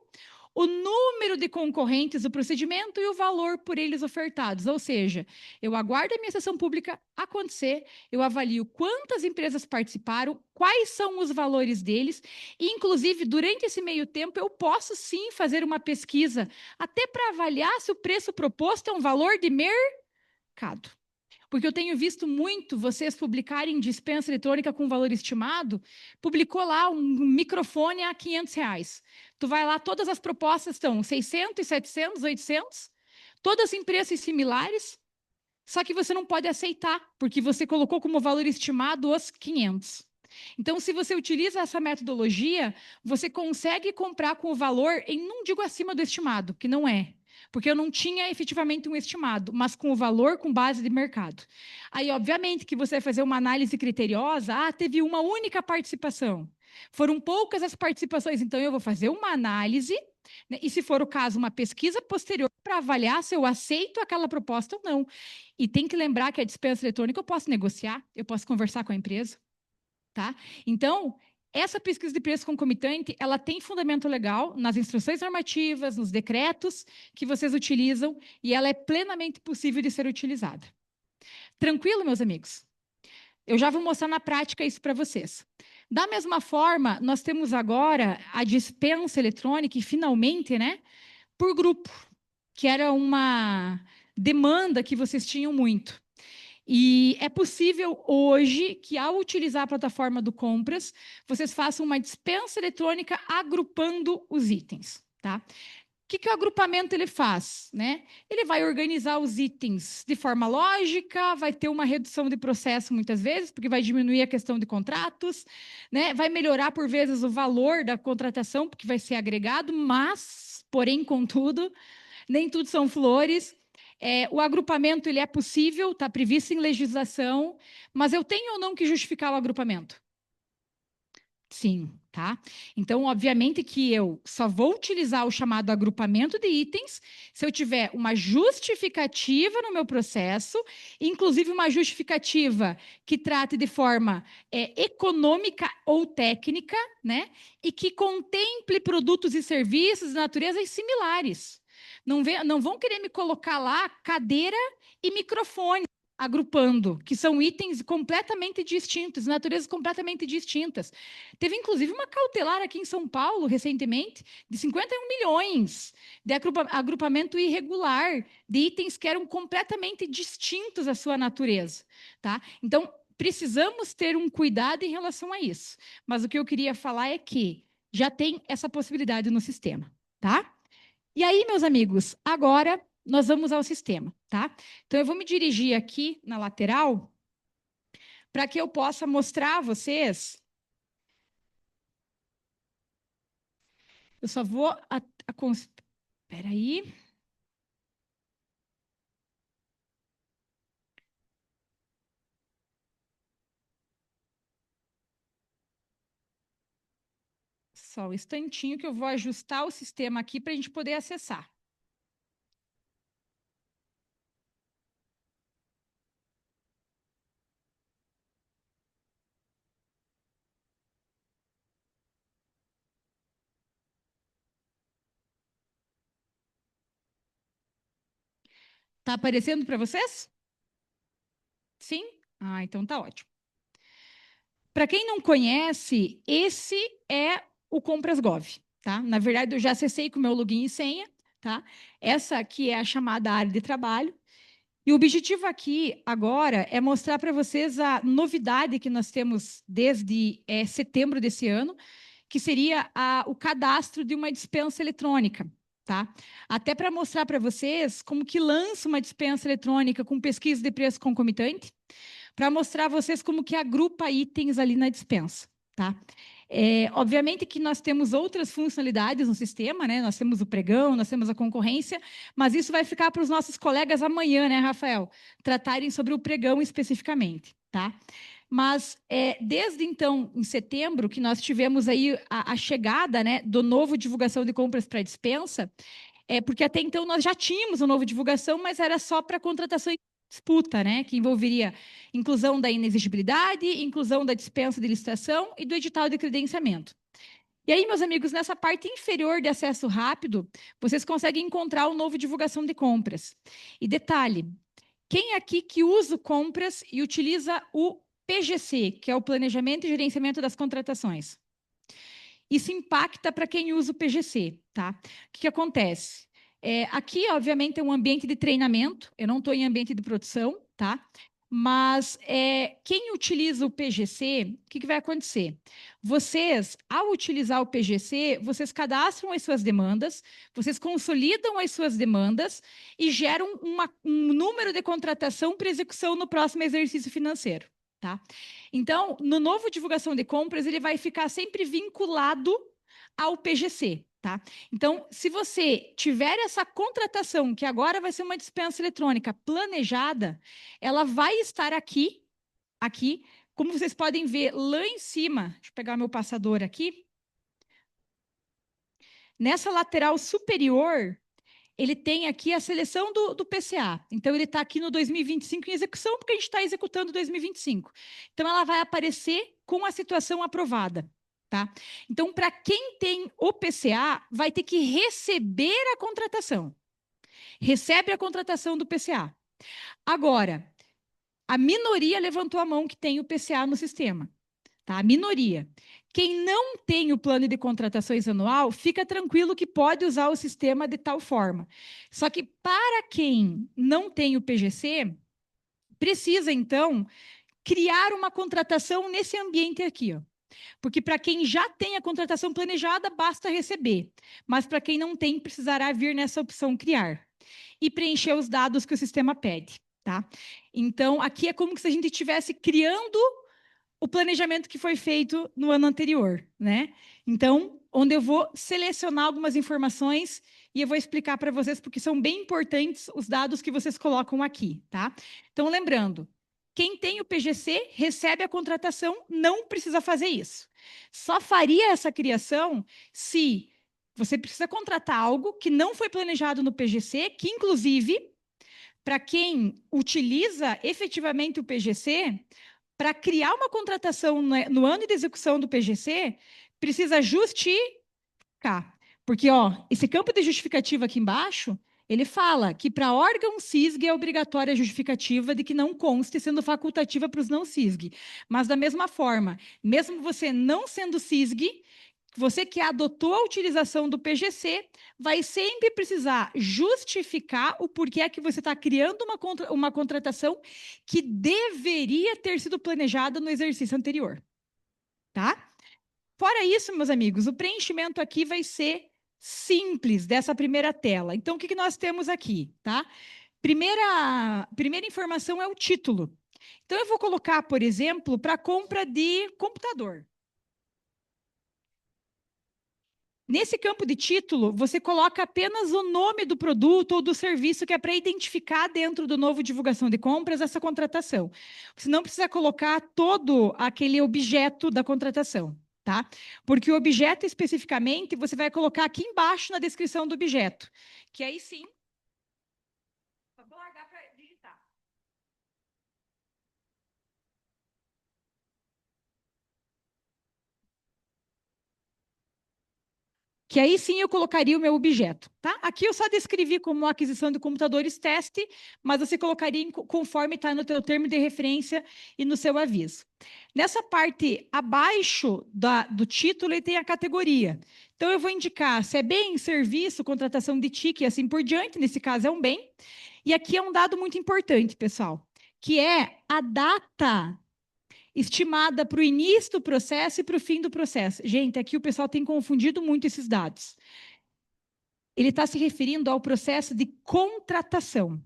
[SPEAKER 3] o número de concorrentes do procedimento e o valor por eles ofertados. Ou seja, eu aguardo a minha sessão pública acontecer, eu avalio quantas empresas participaram, quais são os valores deles, e, inclusive, durante esse meio tempo, eu posso sim fazer uma pesquisa, até para avaliar se o preço proposto é um valor de mercado. Porque eu tenho visto muito vocês publicarem dispensa eletrônica com valor estimado, publicou lá um microfone a R$500. Tu vai lá, todas as propostas estão 600, 700, 800, todas em preços similares, só que você não pode aceitar, porque você colocou como valor estimado os 500. Então, se você utiliza essa metodologia, você consegue comprar com o valor, não digo acima do estimado, que não é, porque eu não tinha efetivamente um estimado, mas com o valor com base de mercado. Aí, obviamente, que você vai fazer uma análise criteriosa, teve uma única participação. Foram poucas as participações, então eu vou fazer uma análise, né, e, se for o caso, uma pesquisa posterior para avaliar se eu aceito aquela proposta ou não. E tem que lembrar que a dispensa eletrônica eu posso negociar, eu posso conversar com a empresa. Tá? Então, essa pesquisa de preço concomitante, ela tem fundamento legal nas instruções normativas, nos decretos que vocês utilizam, e ela é plenamente possível de ser utilizada. Tranquilo, meus amigos? Eu já vou mostrar na prática isso para vocês. Da mesma forma, nós temos agora a dispensa eletrônica, e finalmente, né, por grupo, que era uma demanda que vocês tinham muito. E é possível hoje que, ao utilizar a plataforma do Compras, vocês façam uma dispensa eletrônica agrupando os itens, tá? O que o agrupamento ele faz, né? Ele vai organizar os itens de forma lógica, vai ter uma redução de processo muitas vezes, porque vai diminuir a questão de contratos, né? Vai melhorar por vezes o valor da contratação, porque vai ser agregado, mas, porém, contudo, nem tudo são flores. O agrupamento ele é possível, está previsto em legislação, mas eu tenho ou não que justificar o agrupamento? Sim, tá? Então, obviamente que eu só vou utilizar o chamado agrupamento de itens se eu tiver uma justificativa no meu processo, inclusive uma justificativa que trate de forma econômica ou técnica, né? E que contemple produtos e serviços de naturezas similares. Não vão querer me colocar lá cadeira e microfone agrupando, que são itens completamente distintos, naturezas completamente distintas. Teve, inclusive, uma cautelar aqui em São Paulo, recentemente, de 51 milhões de agrupamento irregular de itens que eram completamente distintos à sua natureza. Tá? Então, precisamos ter um cuidado em relação a isso. Mas o que eu queria falar é que já tem essa possibilidade no sistema. Tá? E aí, meus amigos, agora nós vamos ao sistema, tá? Então, eu vou me dirigir aqui na lateral para que eu possa mostrar a vocês. Eu só vou... Espera aí. Só um instantinho que eu vou ajustar o sistema aqui para a gente poder acessar. Tá aparecendo para vocês? Sim? Ah, então tá ótimo. Para quem não conhece, esse é o Compras Gov, tá? Na verdade, eu já acessei com o meu login e senha, tá? Essa aqui é a chamada área de trabalho. E o objetivo aqui agora é mostrar para vocês a novidade que nós temos desde setembro desse ano, que seria o cadastro de uma dispensa eletrônica, tá? Até para mostrar para vocês como que lança uma dispensa eletrônica com pesquisa de preço concomitante, para mostrar a vocês como que agrupa itens ali na dispensa, tá? Obviamente que nós temos outras funcionalidades no sistema, né? Nós temos o pregão, nós temos a concorrência, mas isso vai ficar para os nossos colegas amanhã, né, Rafael? Tratarem sobre o pregão especificamente, tá? Mas desde então, em setembro, que nós tivemos aí a chegada, né, do novo divulgação de compras para dispensa, porque até então nós já tínhamos uma nova divulgação, mas era só para contratação e disputa, né, que envolveria inclusão da inexigibilidade, inclusão da dispensa de licitação e do edital de credenciamento. E aí, meus amigos, nessa parte inferior de acesso rápido, vocês conseguem encontrar o novo divulgação de compras. E detalhe, quem aqui que usa o compras e utiliza o PGC, que é o Planejamento e Gerenciamento das Contratações? Isso impacta para quem usa o PGC, tá? O que acontece? Aqui, obviamente, é um ambiente de treinamento, eu não estou em ambiente de produção, tá? Mas quem utiliza o PGC, o que vai acontecer? Vocês, ao utilizar o PGC, vocês cadastram as suas demandas, vocês consolidam as suas demandas e geram um número de contratação para execução no próximo exercício financeiro. Tá? Então, no novo divulgação de compras, ele vai ficar sempre vinculado ao PGC. Tá? Então, se você tiver essa contratação, que agora vai ser uma dispensa eletrônica planejada, ela vai estar aqui, como vocês podem ver lá em cima, deixa eu pegar meu passador aqui, nessa lateral superior, ele tem aqui a seleção do PCA. Então, ele está aqui no 2025 em execução, porque a gente está executando 2025. Então, ela vai aparecer com a situação aprovada. Tá? Então, para quem tem o PCA, vai ter que receber a contratação. Recebe a contratação do PCA. Agora, a minoria levantou a mão que tem o PCA no sistema. Tá? A minoria. Quem não tem o plano de contratações anual, fica tranquilo que pode usar o sistema de tal forma. Só que para quem não tem o PGC, precisa, então, criar uma contratação nesse ambiente aqui, ó. Porque para quem já tem a contratação planejada, basta receber. Mas para quem não tem, precisará vir nessa opção criar. E preencher os dados que o sistema pede, tá? Então, aqui é como se a gente estivesse criando o planejamento que foi feito no ano anterior, né? Então, onde eu vou selecionar algumas informações e eu vou explicar para vocês, porque são bem importantes os dados que vocês colocam aqui, tá? Então, lembrando, quem tem o PGC recebe a contratação, não precisa fazer isso. Só faria essa criação se você precisa contratar algo que não foi planejado no PGC, que, inclusive, para quem utiliza efetivamente o PGC, para criar uma contratação no ano de execução do PGC, precisa justificar. Porque, ó, esse campo de justificativa aqui embaixo, ele fala que para órgão CISG é obrigatória a justificativa de que não conste, sendo facultativa para os não CISG. Mas, da mesma forma, mesmo você não sendo CISG, você que adotou a utilização do PGC vai sempre precisar justificar o porquê é que você está criando uma contratação que deveria ter sido planejada no exercício anterior. Tá? Fora isso, meus amigos, o preenchimento aqui vai ser simples dessa primeira tela. Então, o que nós temos aqui? Tá? Primeira informação é o título. Então, eu vou colocar, por exemplo, para compra de computador. Nesse campo de título, você coloca apenas o nome do produto ou do serviço que é para identificar dentro do novo divulgação de compras essa contratação. Você não precisa colocar todo aquele objeto da contratação, tá? Porque o objeto especificamente você vai colocar aqui embaixo na descrição do objeto, que aí sim... Vou largar para digitar. Que aí sim eu colocaria o meu objeto, tá? Aqui eu só descrevi como aquisição de computadores teste, mas você colocaria conforme está no teu termo de referência e no seu aviso. Nessa parte abaixo do título, ele tem a categoria. Então, eu vou indicar se é bem, serviço, contratação de TIC e assim por diante, nesse caso é um bem. E aqui é um dado muito importante, pessoal, que é a data estimada para o início do processo e para o fim do processo. Gente, aqui o pessoal tem confundido muito esses dados. Ele está se referindo ao processo de contratação.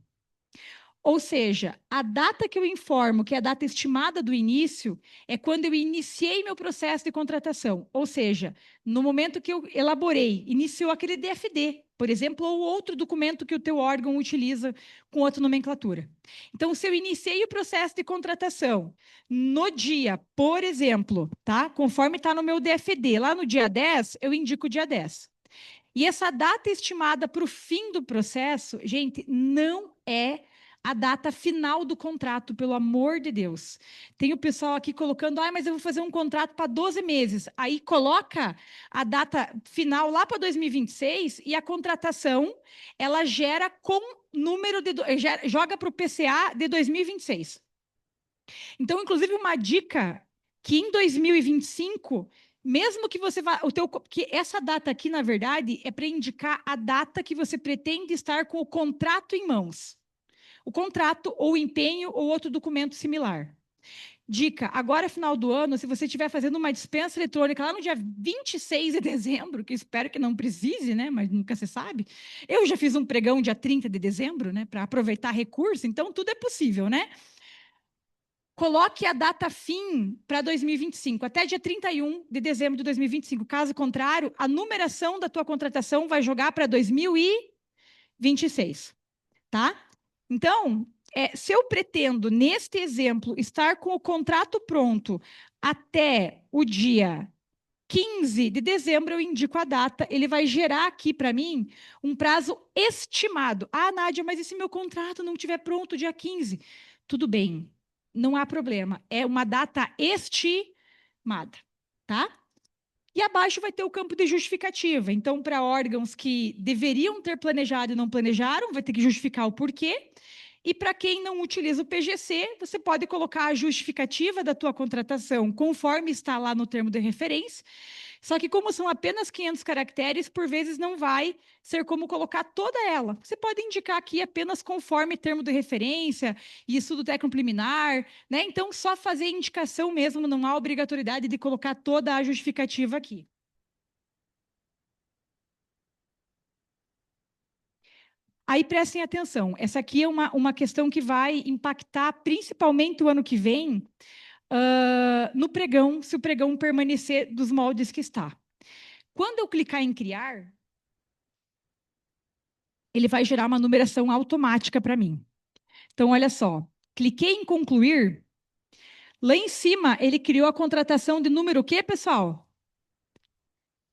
[SPEAKER 3] Ou seja, a data que eu informo, que é a data estimada do início, é quando eu iniciei meu processo de contratação. Ou seja, no momento que eu elaborei, iniciou aquele DFD, por exemplo, ou outro documento que o teu órgão utiliza com outra nomenclatura. Então, se eu iniciei o processo de contratação no dia, por exemplo, tá? Conforme está no meu DFD, lá no dia 10, eu indico o dia 10. E essa data estimada para o fim do processo, gente, não é a data final do contrato, pelo amor de Deus. Tem o pessoal aqui colocando, mas eu vou fazer um contrato para 12 meses. Aí coloca a data final lá para 2026 e a contratação, ela gera com número joga para o PCA de 2026. Então, inclusive, uma dica que em 2025, mesmo que você vá, que essa data aqui, na verdade, é para indicar a data que você pretende estar com o contrato em mãos. O contrato, ou empenho, ou outro documento similar. Dica, agora, final do ano, se você estiver fazendo uma dispensa eletrônica lá no dia 26 de dezembro, que espero que não precise, né? Mas nunca se sabe. Eu já fiz um pregão dia 30 de dezembro, né? Para aproveitar recurso, então tudo é possível, né? Coloque a data fim para 2025, até dia 31 de dezembro de 2025. Caso contrário, a numeração da tua contratação vai jogar para 2026, tá? Então, se eu pretendo, neste exemplo, estar com o contrato pronto até o dia 15 de dezembro, eu indico a data, ele vai gerar aqui para mim um prazo estimado. Nádia, mas e se meu contrato não estiver pronto dia 15? Tudo bem, não há problema. É uma data estimada, tá? E abaixo vai ter o campo de justificativa. Então, para órgãos que deveriam ter planejado e não planejaram, vai ter que justificar o porquê. E para quem não utiliza o PGC, você pode colocar a justificativa da tua contratação conforme está lá no termo de referência, Só que como são apenas 500 caracteres, por vezes não vai ser como colocar toda ela. Você pode indicar aqui apenas conforme termo de referência e estudo técnico liminar, né? Então, só fazer indicação mesmo, não há obrigatoriedade de colocar toda a justificativa aqui. Aí prestem atenção, essa aqui é uma questão que vai impactar principalmente o ano que vem, no pregão, se o pregão permanecer dos moldes que está. Quando eu clicar em criar, ele vai gerar uma numeração automática para mim. Então, olha só, cliquei em concluir, lá em cima ele criou a contratação de número o quê, pessoal?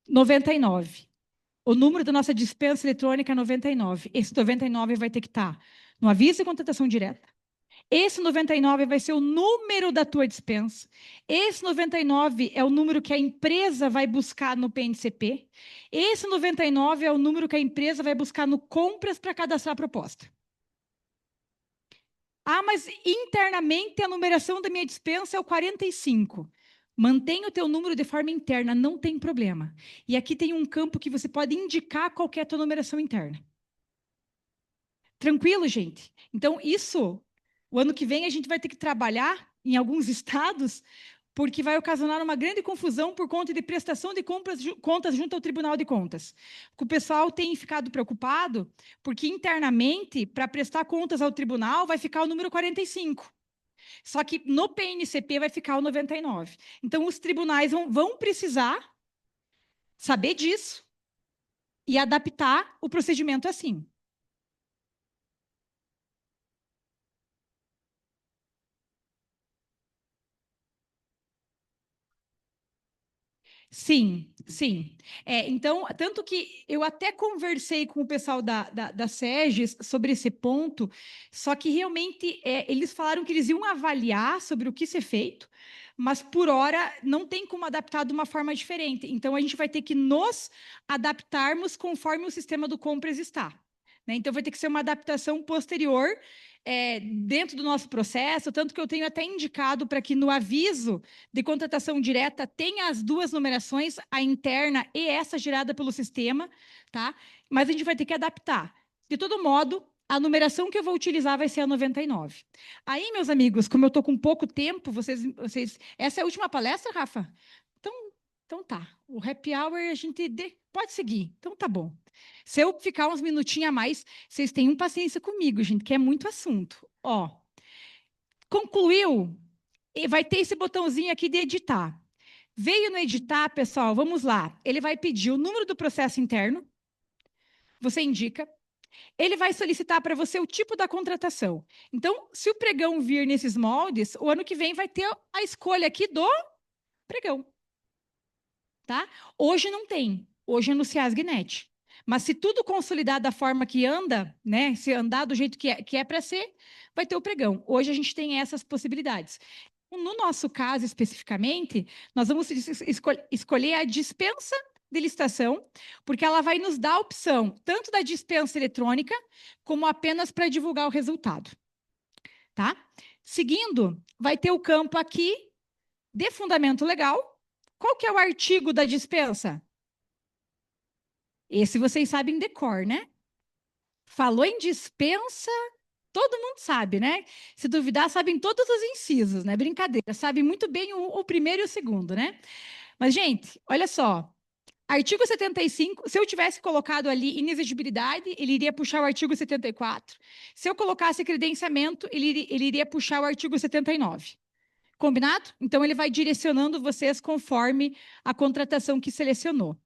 [SPEAKER 3] 99. O número da nossa dispensa eletrônica é 99. Esse 99 vai ter que estar no aviso de contratação direta. Esse 99 vai ser o número da tua dispensa. Esse 99 é o número que a empresa vai buscar no PNCP. Esse 99 é o número que a empresa vai buscar no compras para cadastrar a proposta. Ah, mas internamente a numeração da minha dispensa é o 45. Mantenha o teu número de forma interna, não tem problema. E aqui tem um campo que você pode indicar qual que é a tua numeração interna. Tranquilo, gente? Então, isso, o ano que vem a gente vai ter que trabalhar em alguns estados, porque vai ocasionar uma grande confusão por conta de prestação de contas junto ao Tribunal de Contas. O pessoal tem ficado preocupado, porque internamente, para prestar contas ao tribunal, vai ficar o número 45. Só que no PNCP vai ficar o 99. Então, os tribunais vão precisar saber disso e adaptar o procedimento assim. Sim, sim. Então, tanto que eu até conversei com o pessoal da SEGES sobre esse ponto, só que realmente eles falaram que eles iam avaliar sobre o que ser feito, mas por hora não tem como adaptar de uma forma diferente. Então, a gente vai ter que nos adaptarmos conforme o sistema do Compras está. Né? Então, vai ter que ser uma adaptação posterior dentro do nosso processo, tanto que eu tenho até indicado para que no aviso de contratação direta tenha as duas numerações, a interna e essa gerada pelo sistema, tá? Mas a gente vai ter que adaptar. De todo modo, a numeração que eu vou utilizar vai ser a 99. Aí, meus amigos, como eu estou com pouco tempo, essa é a última palestra, Rafa? Então tá. O happy hour a gente pode seguir. Então tá bom. Se eu ficar uns minutinhos a mais, vocês tenham paciência comigo, gente, que é muito assunto. Ó, concluiu? E vai ter esse botãozinho aqui de editar. Veio no editar, pessoal, vamos lá. Ele vai pedir o número do processo interno. Você indica. Ele vai solicitar para você o tipo da contratação. Então, se o pregão vir nesses moldes, o ano que vem vai ter a escolha aqui do pregão. Tá? Hoje não tem. Hoje é no CIASG.net. Mas se tudo consolidar da forma que anda, né, se andar do jeito que é para ser, vai ter o pregão. Hoje a gente tem essas possibilidades. No nosso caso, especificamente, nós vamos escolher a dispensa de licitação, porque ela vai nos dar a opção tanto da dispensa eletrônica, como apenas para divulgar o resultado. Tá? Seguindo, vai ter o campo aqui de fundamento legal. Qual que é o artigo da dispensa? Esse vocês sabem de cor, né? Falou em dispensa, todo mundo sabe, né? Se duvidar, sabem todos os incisos, né? Brincadeira, sabe muito bem o primeiro e o segundo, né? Mas, gente, olha só. Artigo 75, se eu tivesse colocado ali inexigibilidade, ele iria puxar o artigo 74. Se eu colocasse credenciamento, ele iria puxar o artigo 79. Combinado? Então, ele vai direcionando vocês conforme a contratação que selecionou.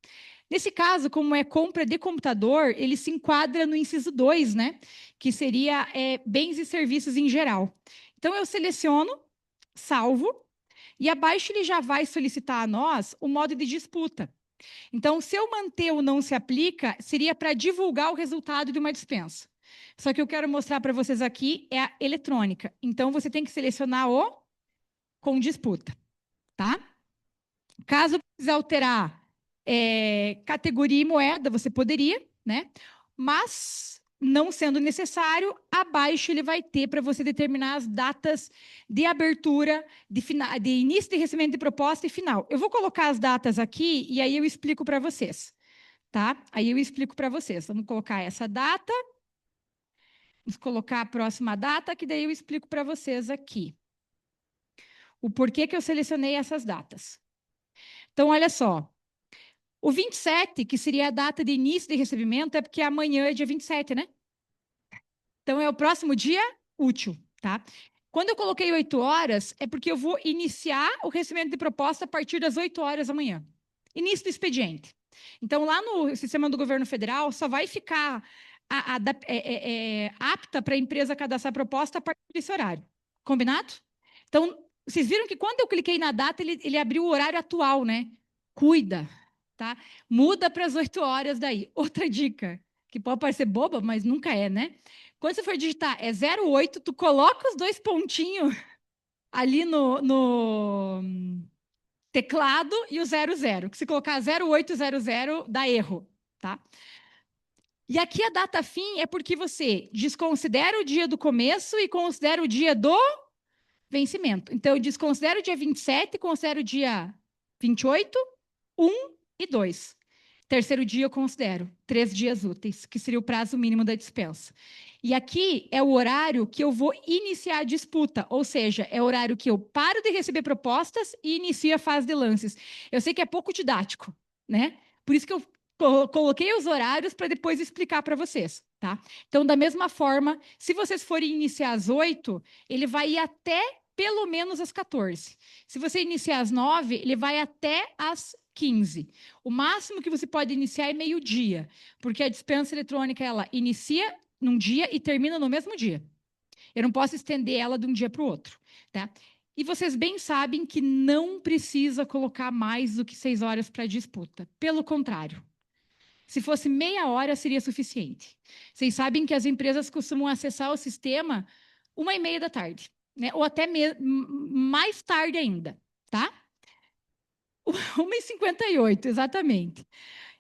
[SPEAKER 3] Nesse caso, como é compra de computador, ele se enquadra no inciso 2, né? Que seria bens e serviços em geral. Então, eu seleciono, salvo, e abaixo ele já vai solicitar a nós o modo de disputa. Então, se eu manter o não se aplica, seria para divulgar o resultado de uma dispensa. Só que eu quero mostrar para vocês aqui é a eletrônica. Então, você tem que selecionar o com disputa, tá? Caso precise alterar categoria e moeda, você poderia, né? Mas não sendo necessário, abaixo ele vai ter para você determinar as datas de abertura, de início de recebimento de proposta e final. Eu vou colocar as datas aqui e aí eu explico para vocês, tá? Aí eu explico para vocês. Vamos colocar essa data, vamos colocar a próxima data, que daí eu explico para vocês aqui o porquê que eu selecionei essas datas. Então, olha só. O 27, que seria a data de início de recebimento, é porque amanhã é dia 27, né? Então, é o próximo dia útil, tá? Quando eu coloquei 8 horas, é porque eu vou iniciar o recebimento de proposta a partir das 8 horas da manhã. Início do expediente. Então, lá no sistema do governo federal, só vai ficar apta para a empresa cadastrar proposta a partir desse horário. Combinado? Então, vocês viram que quando eu cliquei na data, ele abriu o horário atual, né? Cuida, tá? Muda para as 8 horas daí. Outra dica, que pode parecer boba, mas nunca é, né? Quando você for digitar 08, tu coloca os 2 pontinhos ali no teclado e o 00. Que se colocar 0800, dá erro, tá? E aqui a data fim é porque você desconsidera o dia do começo e considera o dia do vencimento. Então, eu desconsidero o dia 27, considero o dia 28, 1 e 2. Terceiro dia eu considero 3 dias úteis, que seria o prazo mínimo da dispensa. E aqui é o horário que eu vou iniciar a disputa, ou seja, é o horário que eu paro de receber propostas e inicio a fase de lances. Eu sei que é pouco didático, né? Por isso que eu coloquei os horários para depois explicar para vocês, tá? Então, da mesma forma, se vocês forem iniciar às 8, ele vai ir até pelo menos às 14. Se você iniciar às 9, ele vai até às 15. O máximo que você pode iniciar é meio-dia, porque a dispensa eletrônica ela inicia num dia e termina no mesmo dia. Eu não posso estender ela de um dia para o outro, tá? E vocês bem sabem que não precisa colocar mais do que 6 horas para disputa. Pelo contrário, se fosse meia hora seria suficiente. Vocês sabem que as empresas costumam acessar o sistema 1h30 da tarde, né? Ou até mais tarde ainda, tá? 1h58, exatamente.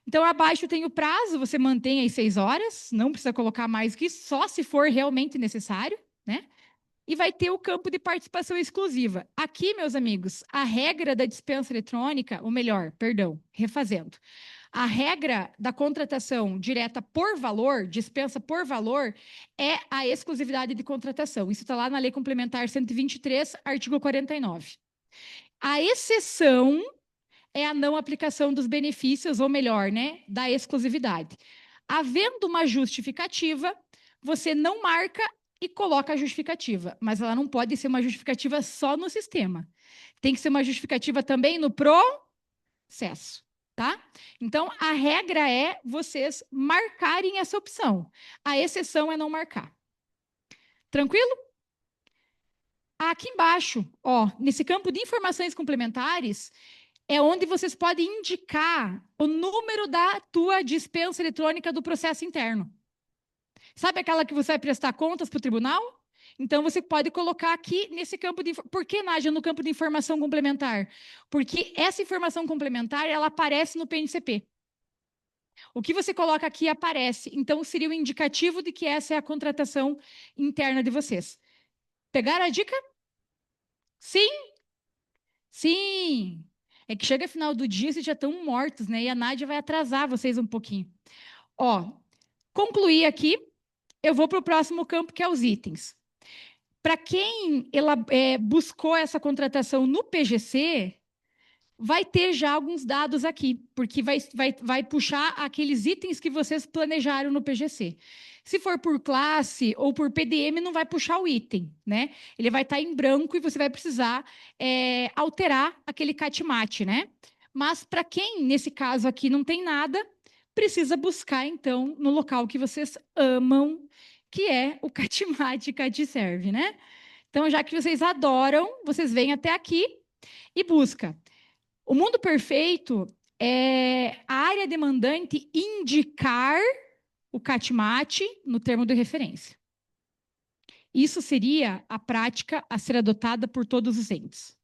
[SPEAKER 3] Então, abaixo tem o prazo, você mantém as 6 horas, não precisa colocar mais que isso, só se for realmente necessário, né? E vai ter o campo de participação exclusiva. Aqui, meus amigos, a regra da dispensa eletrônica, ou melhor, perdão, refazendo. A regra da contratação direta por valor, dispensa por valor, é a exclusividade de contratação. Isso está lá na Lei Complementar 123, artigo 49. A exceção é a não aplicação dos benefícios, ou melhor, né, da exclusividade. Havendo uma justificativa, você não marca e coloca a justificativa, mas ela não pode ser uma justificativa só no sistema. Tem que ser uma justificativa também no processo, tá? Então, a regra é vocês marcarem essa opção. A exceção é não marcar. Tranquilo? Aqui embaixo, ó, nesse campo de informações complementares, é onde vocês podem indicar o número da tua dispensa eletrônica do processo interno. Sabe aquela que você vai prestar contas para o tribunal? Então, você pode colocar aqui nesse campo de... Por que, Nádia, no campo de informação complementar? Porque essa informação complementar, ela aparece no PNCP. O que você coloca aqui aparece. Então, seria o indicativo de que essa é a contratação interna de vocês. Pegaram a dica? Sim? Sim! É que chega final do dia, vocês já estão mortos, né? E a Nádia vai atrasar vocês um pouquinho. Ó, concluí aqui, eu vou para o próximo campo, que é os itens. Para quem buscou essa contratação no PGC, vai ter já alguns dados aqui, porque vai puxar aqueles itens que vocês planejaram no PGC. Se for por classe ou por PDM, não vai puxar o item, né? Ele vai estar em branco e você vai precisar alterar aquele catmate, né? Mas para quem, nesse caso aqui, não tem nada, precisa buscar, então, no local que vocês amam, que é o catmate CatServe, né? Então, já que vocês adoram, vocês vêm até aqui e busca. O mundo perfeito é a área demandante indicar o catmate no termo de referência. Isso seria a prática a ser adotada por todos os entes.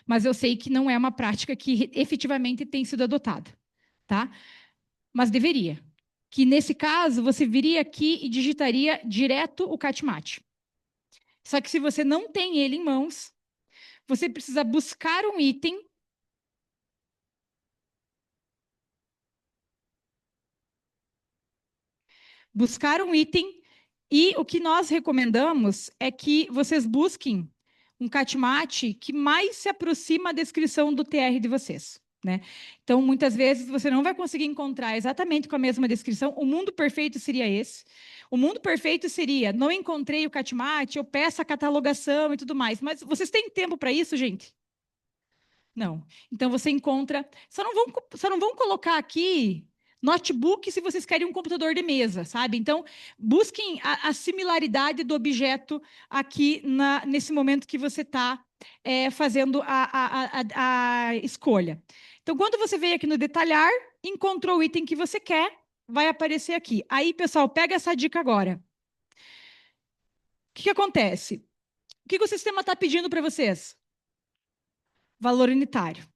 [SPEAKER 3] Mas eu sei que não é uma prática que efetivamente tem sido adotada, tá? Mas deveria. que nesse caso você viria aqui e digitaria direto o CATMAT. Só que se você não tem ele em mãos, você precisa buscar um item e o que nós recomendamos é que vocês busquem um CATMAT que mais se aproxima da descrição do TR de vocês, né? Então, muitas vezes você não vai conseguir encontrar exatamente com a mesma descrição. O mundo perfeito seria esse. O mundo perfeito seria, não encontrei o CATMAT, eu peço a catalogação e tudo mais. Mas vocês têm tempo para isso, gente? Não. Então você encontra. Só não vão colocar aqui notebook se vocês querem um computador de mesa, sabe? Então, busquem a similaridade do objeto aqui nesse momento que você está fazendo a escolha. Então, quando você vem aqui no detalhar, encontrou o item que você quer, vai aparecer aqui. Aí, pessoal, pega essa dica agora. O que acontece? O que o sistema está pedindo para vocês? Valor unitário.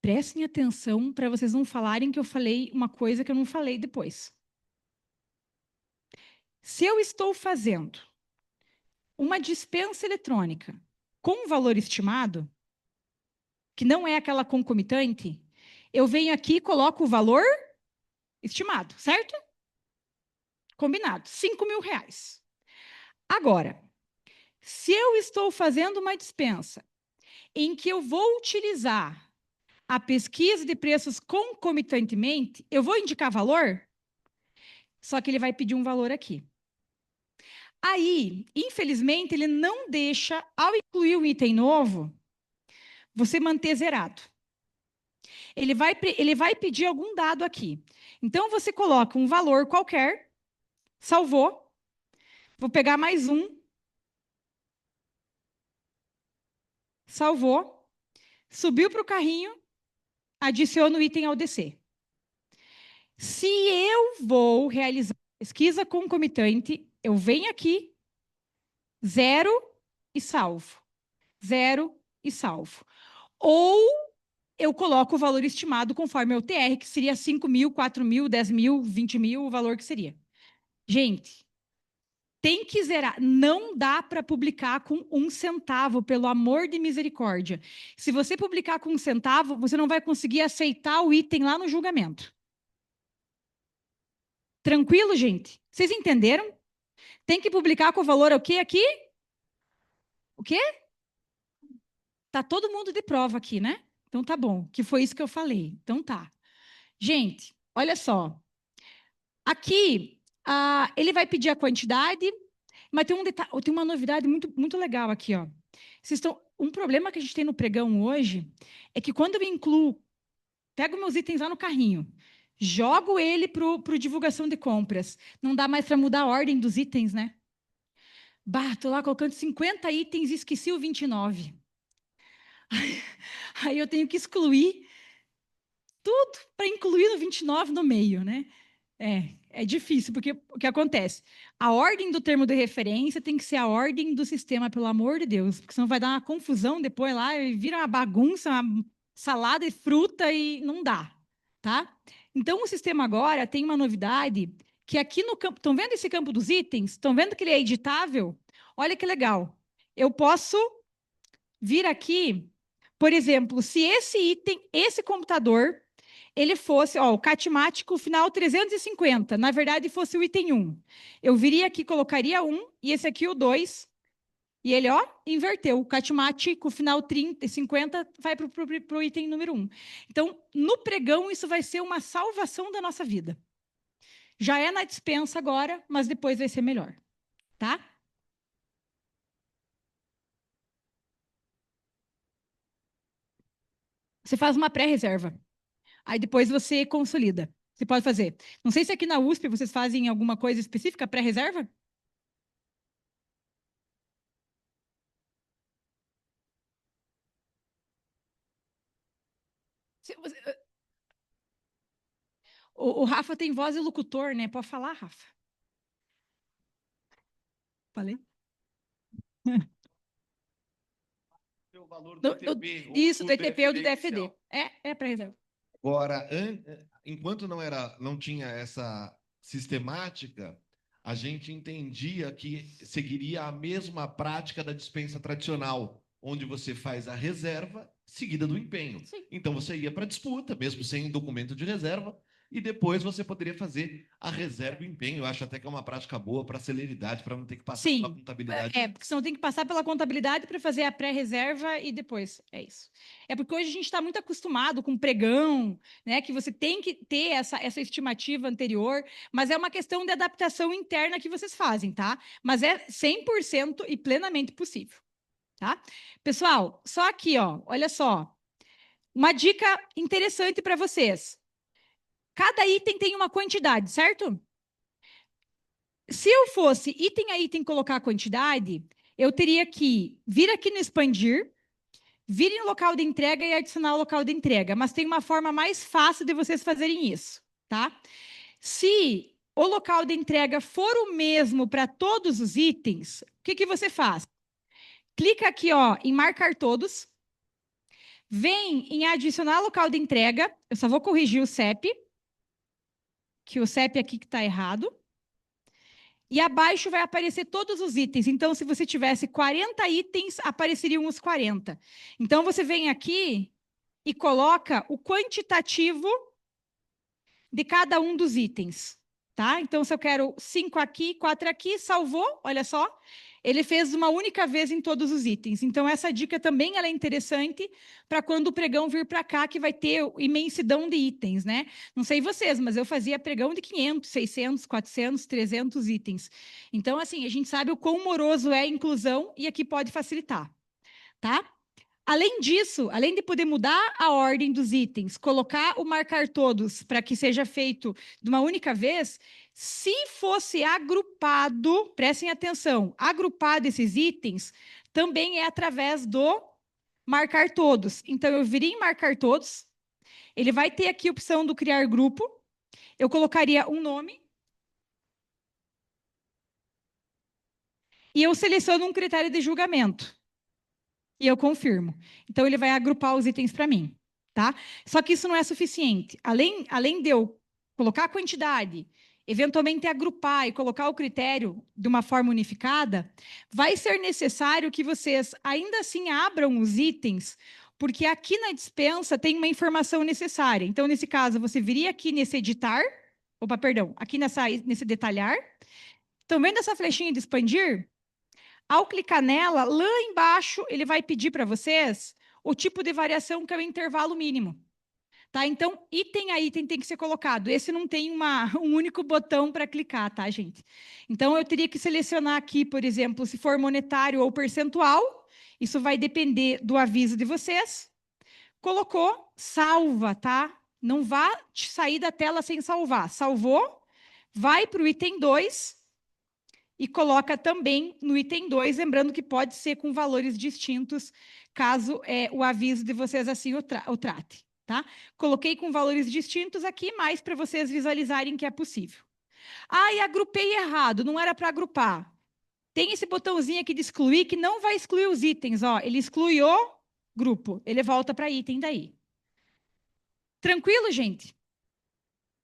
[SPEAKER 3] Prestem atenção para vocês não falarem que eu falei uma coisa que eu não falei depois. Se eu estou fazendo uma dispensa eletrônica com valor estimado, que não é aquela concomitante, eu venho aqui e coloco o valor estimado, certo? Combinado, R$ 5.000. Agora, se eu estou fazendo uma dispensa em que eu vou utilizar a pesquisa de preços concomitantemente, eu vou indicar valor? Só que ele vai pedir um valor aqui. Aí, infelizmente, ele não deixa, ao incluir um item novo, você manter zerado. Ele vai pedir algum dado aqui. Então, você coloca um valor qualquer, salvou, vou pegar mais um, salvou, subiu para o carrinho, adiciona o item ao DC. Se eu vou realizar pesquisa concomitante, eu venho aqui, zero e salvo. Zero e salvo. Ou eu coloco o valor estimado conforme o TR, que seria 5.000, 4.000, 10.000, 20.000, o valor que seria. Gente, tem que zerar. Não dá para publicar com 1 centavo, pelo amor de misericórdia. Se você publicar com 1 centavo, você não vai conseguir aceitar o item lá no julgamento. Tranquilo, gente? Vocês entenderam? Tem que publicar com o valor o quê aqui? O quê? Tá todo mundo de prova aqui, né? Então tá bom, que foi isso que eu falei. Então tá. Gente, olha só. Aqui, ele vai pedir a quantidade, mas tem uma novidade muito, muito legal aqui, ó. Um problema que a gente tem no pregão hoje é que quando eu incluo, pego meus itens lá no carrinho, jogo ele pro divulgação de compras, não dá mais para mudar a ordem dos itens, né? Bah, tô lá colocando 50 itens e esqueci o 29. Aí eu tenho que excluir tudo para incluir no 29 no meio, né? É difícil, porque o que acontece? A ordem do termo de referência tem que ser a ordem do sistema, pelo amor de Deus, porque senão vai dar uma confusão depois lá, e vira uma bagunça, uma salada e fruta e não dá, tá? Então, o sistema agora tem uma novidade, que aqui no campo, estão vendo esse campo dos itens? Estão vendo que ele é editável? Olha que legal. Eu posso vir aqui, por exemplo, se esse item, esse computador, ele fosse, ó, o catmático final 350, na verdade fosse o item 1. Eu viria aqui, colocaria 1, e esse aqui o 2, e ele, ó, inverteu. O catmático final 30, 50 vai para o item número 1. Então, no pregão, isso vai ser uma salvação da nossa vida. Já é na dispensa agora, mas depois vai ser melhor, tá? Você faz uma pré-reserva. Aí depois você consolida. Você pode fazer. Não sei se aqui na USP vocês fazem alguma coisa específica pré-reserva? O Rafa tem voz de locutor, né? Pode falar, Rafa. Falei?
[SPEAKER 1] O valor do
[SPEAKER 3] Isso, do ETP ou do DFD. É pré-reserva.
[SPEAKER 1] Agora, enquanto não tinha essa sistemática, a gente entendia que seguiria a mesma prática da dispensa tradicional, onde você faz a reserva seguida do empenho.
[SPEAKER 3] Sim.
[SPEAKER 1] Então você ia para a disputa, mesmo sem documento de reserva, e depois você poderia fazer a reserva e o empenho. Eu acho até que é uma prática boa para celeridade, para não ter que passar
[SPEAKER 3] Sim,
[SPEAKER 1] pela contabilidade.
[SPEAKER 3] porque senão tem que passar pela contabilidade para fazer a pré-reserva e depois. É isso. É porque hoje a gente está muito acostumado com pregão, né? Que você tem que ter essa estimativa anterior, mas é uma questão de adaptação interna que vocês fazem, tá? Mas é 100% e plenamente possível, tá? Pessoal, só aqui, ó, olha só. Uma dica interessante para vocês. Cada item tem uma quantidade, certo? Se eu fosse item a item colocar a quantidade, eu teria que vir aqui no expandir, vir em local de entrega e adicionar o local de entrega. Mas tem uma forma mais fácil de vocês fazerem isso, tá? Se o local de entrega for o mesmo para todos os itens, o que você faz? Clica aqui, ó, em marcar todos. Vem em adicionar local de entrega. Eu só vou corrigir o CEP, que o CEP aqui que está errado. E abaixo vai aparecer todos os itens. Então, se você tivesse 40 itens, apareceriam os 40. Então, você vem aqui e coloca o quantitativo de cada um dos itens, tá? Então, se eu quero 5 aqui, 4 aqui, salvou, olha só. Ele fez uma única vez em todos os itens. Então, essa dica também ela é interessante para quando o pregão vir para cá, que vai ter imensidão de itens, né? Não sei vocês, mas eu fazia pregão de 500, 600, 400, 300 itens. Então, assim, a gente sabe o quão moroso é a inclusão e aqui pode facilitar, tá? Além disso, além de poder mudar a ordem dos itens, colocar o marcar todos para que seja feito de uma única vez, se fosse agrupado, prestem atenção, agrupado esses itens, também é através do marcar todos. Então, eu viria em marcar todos, ele vai ter aqui a opção do criar grupo, eu colocaria um nome, e eu seleciono um critério de julgamento. E eu confirmo. Então, ele vai agrupar os itens para mim, tá? Só que isso não é suficiente. Além de eu colocar a quantidade, eventualmente agrupar e colocar o critério de uma forma unificada, vai ser necessário que vocês ainda assim abram os itens, porque aqui na dispensa tem uma informação necessária. Então, nesse caso, você viria aqui nesse editar, aqui nesse detalhar. Estão vendo essa flechinha de expandir? Ao clicar nela, lá embaixo, ele vai pedir para vocês o tipo de variação que é o intervalo mínimo. Tá? Então, item a item tem que ser colocado. Esse não tem um único botão para clicar, tá, gente? Então, eu teria que selecionar aqui, por exemplo, se for monetário ou percentual. Isso vai depender do aviso de vocês. Colocou, salva, tá? Não vá sair da tela sem salvar. Salvou, vai para o item 2 e coloca também no item 2, lembrando que pode ser com valores distintos, caso o aviso de vocês assim o trate, tá? Coloquei com valores distintos aqui, mais para vocês visualizarem que é possível. Ah, e agrupei errado, não era para agrupar. Tem esse botãozinho aqui de excluir, que não vai excluir os itens, ó, ele exclui o grupo, ele volta para item daí. Tranquilo, gente?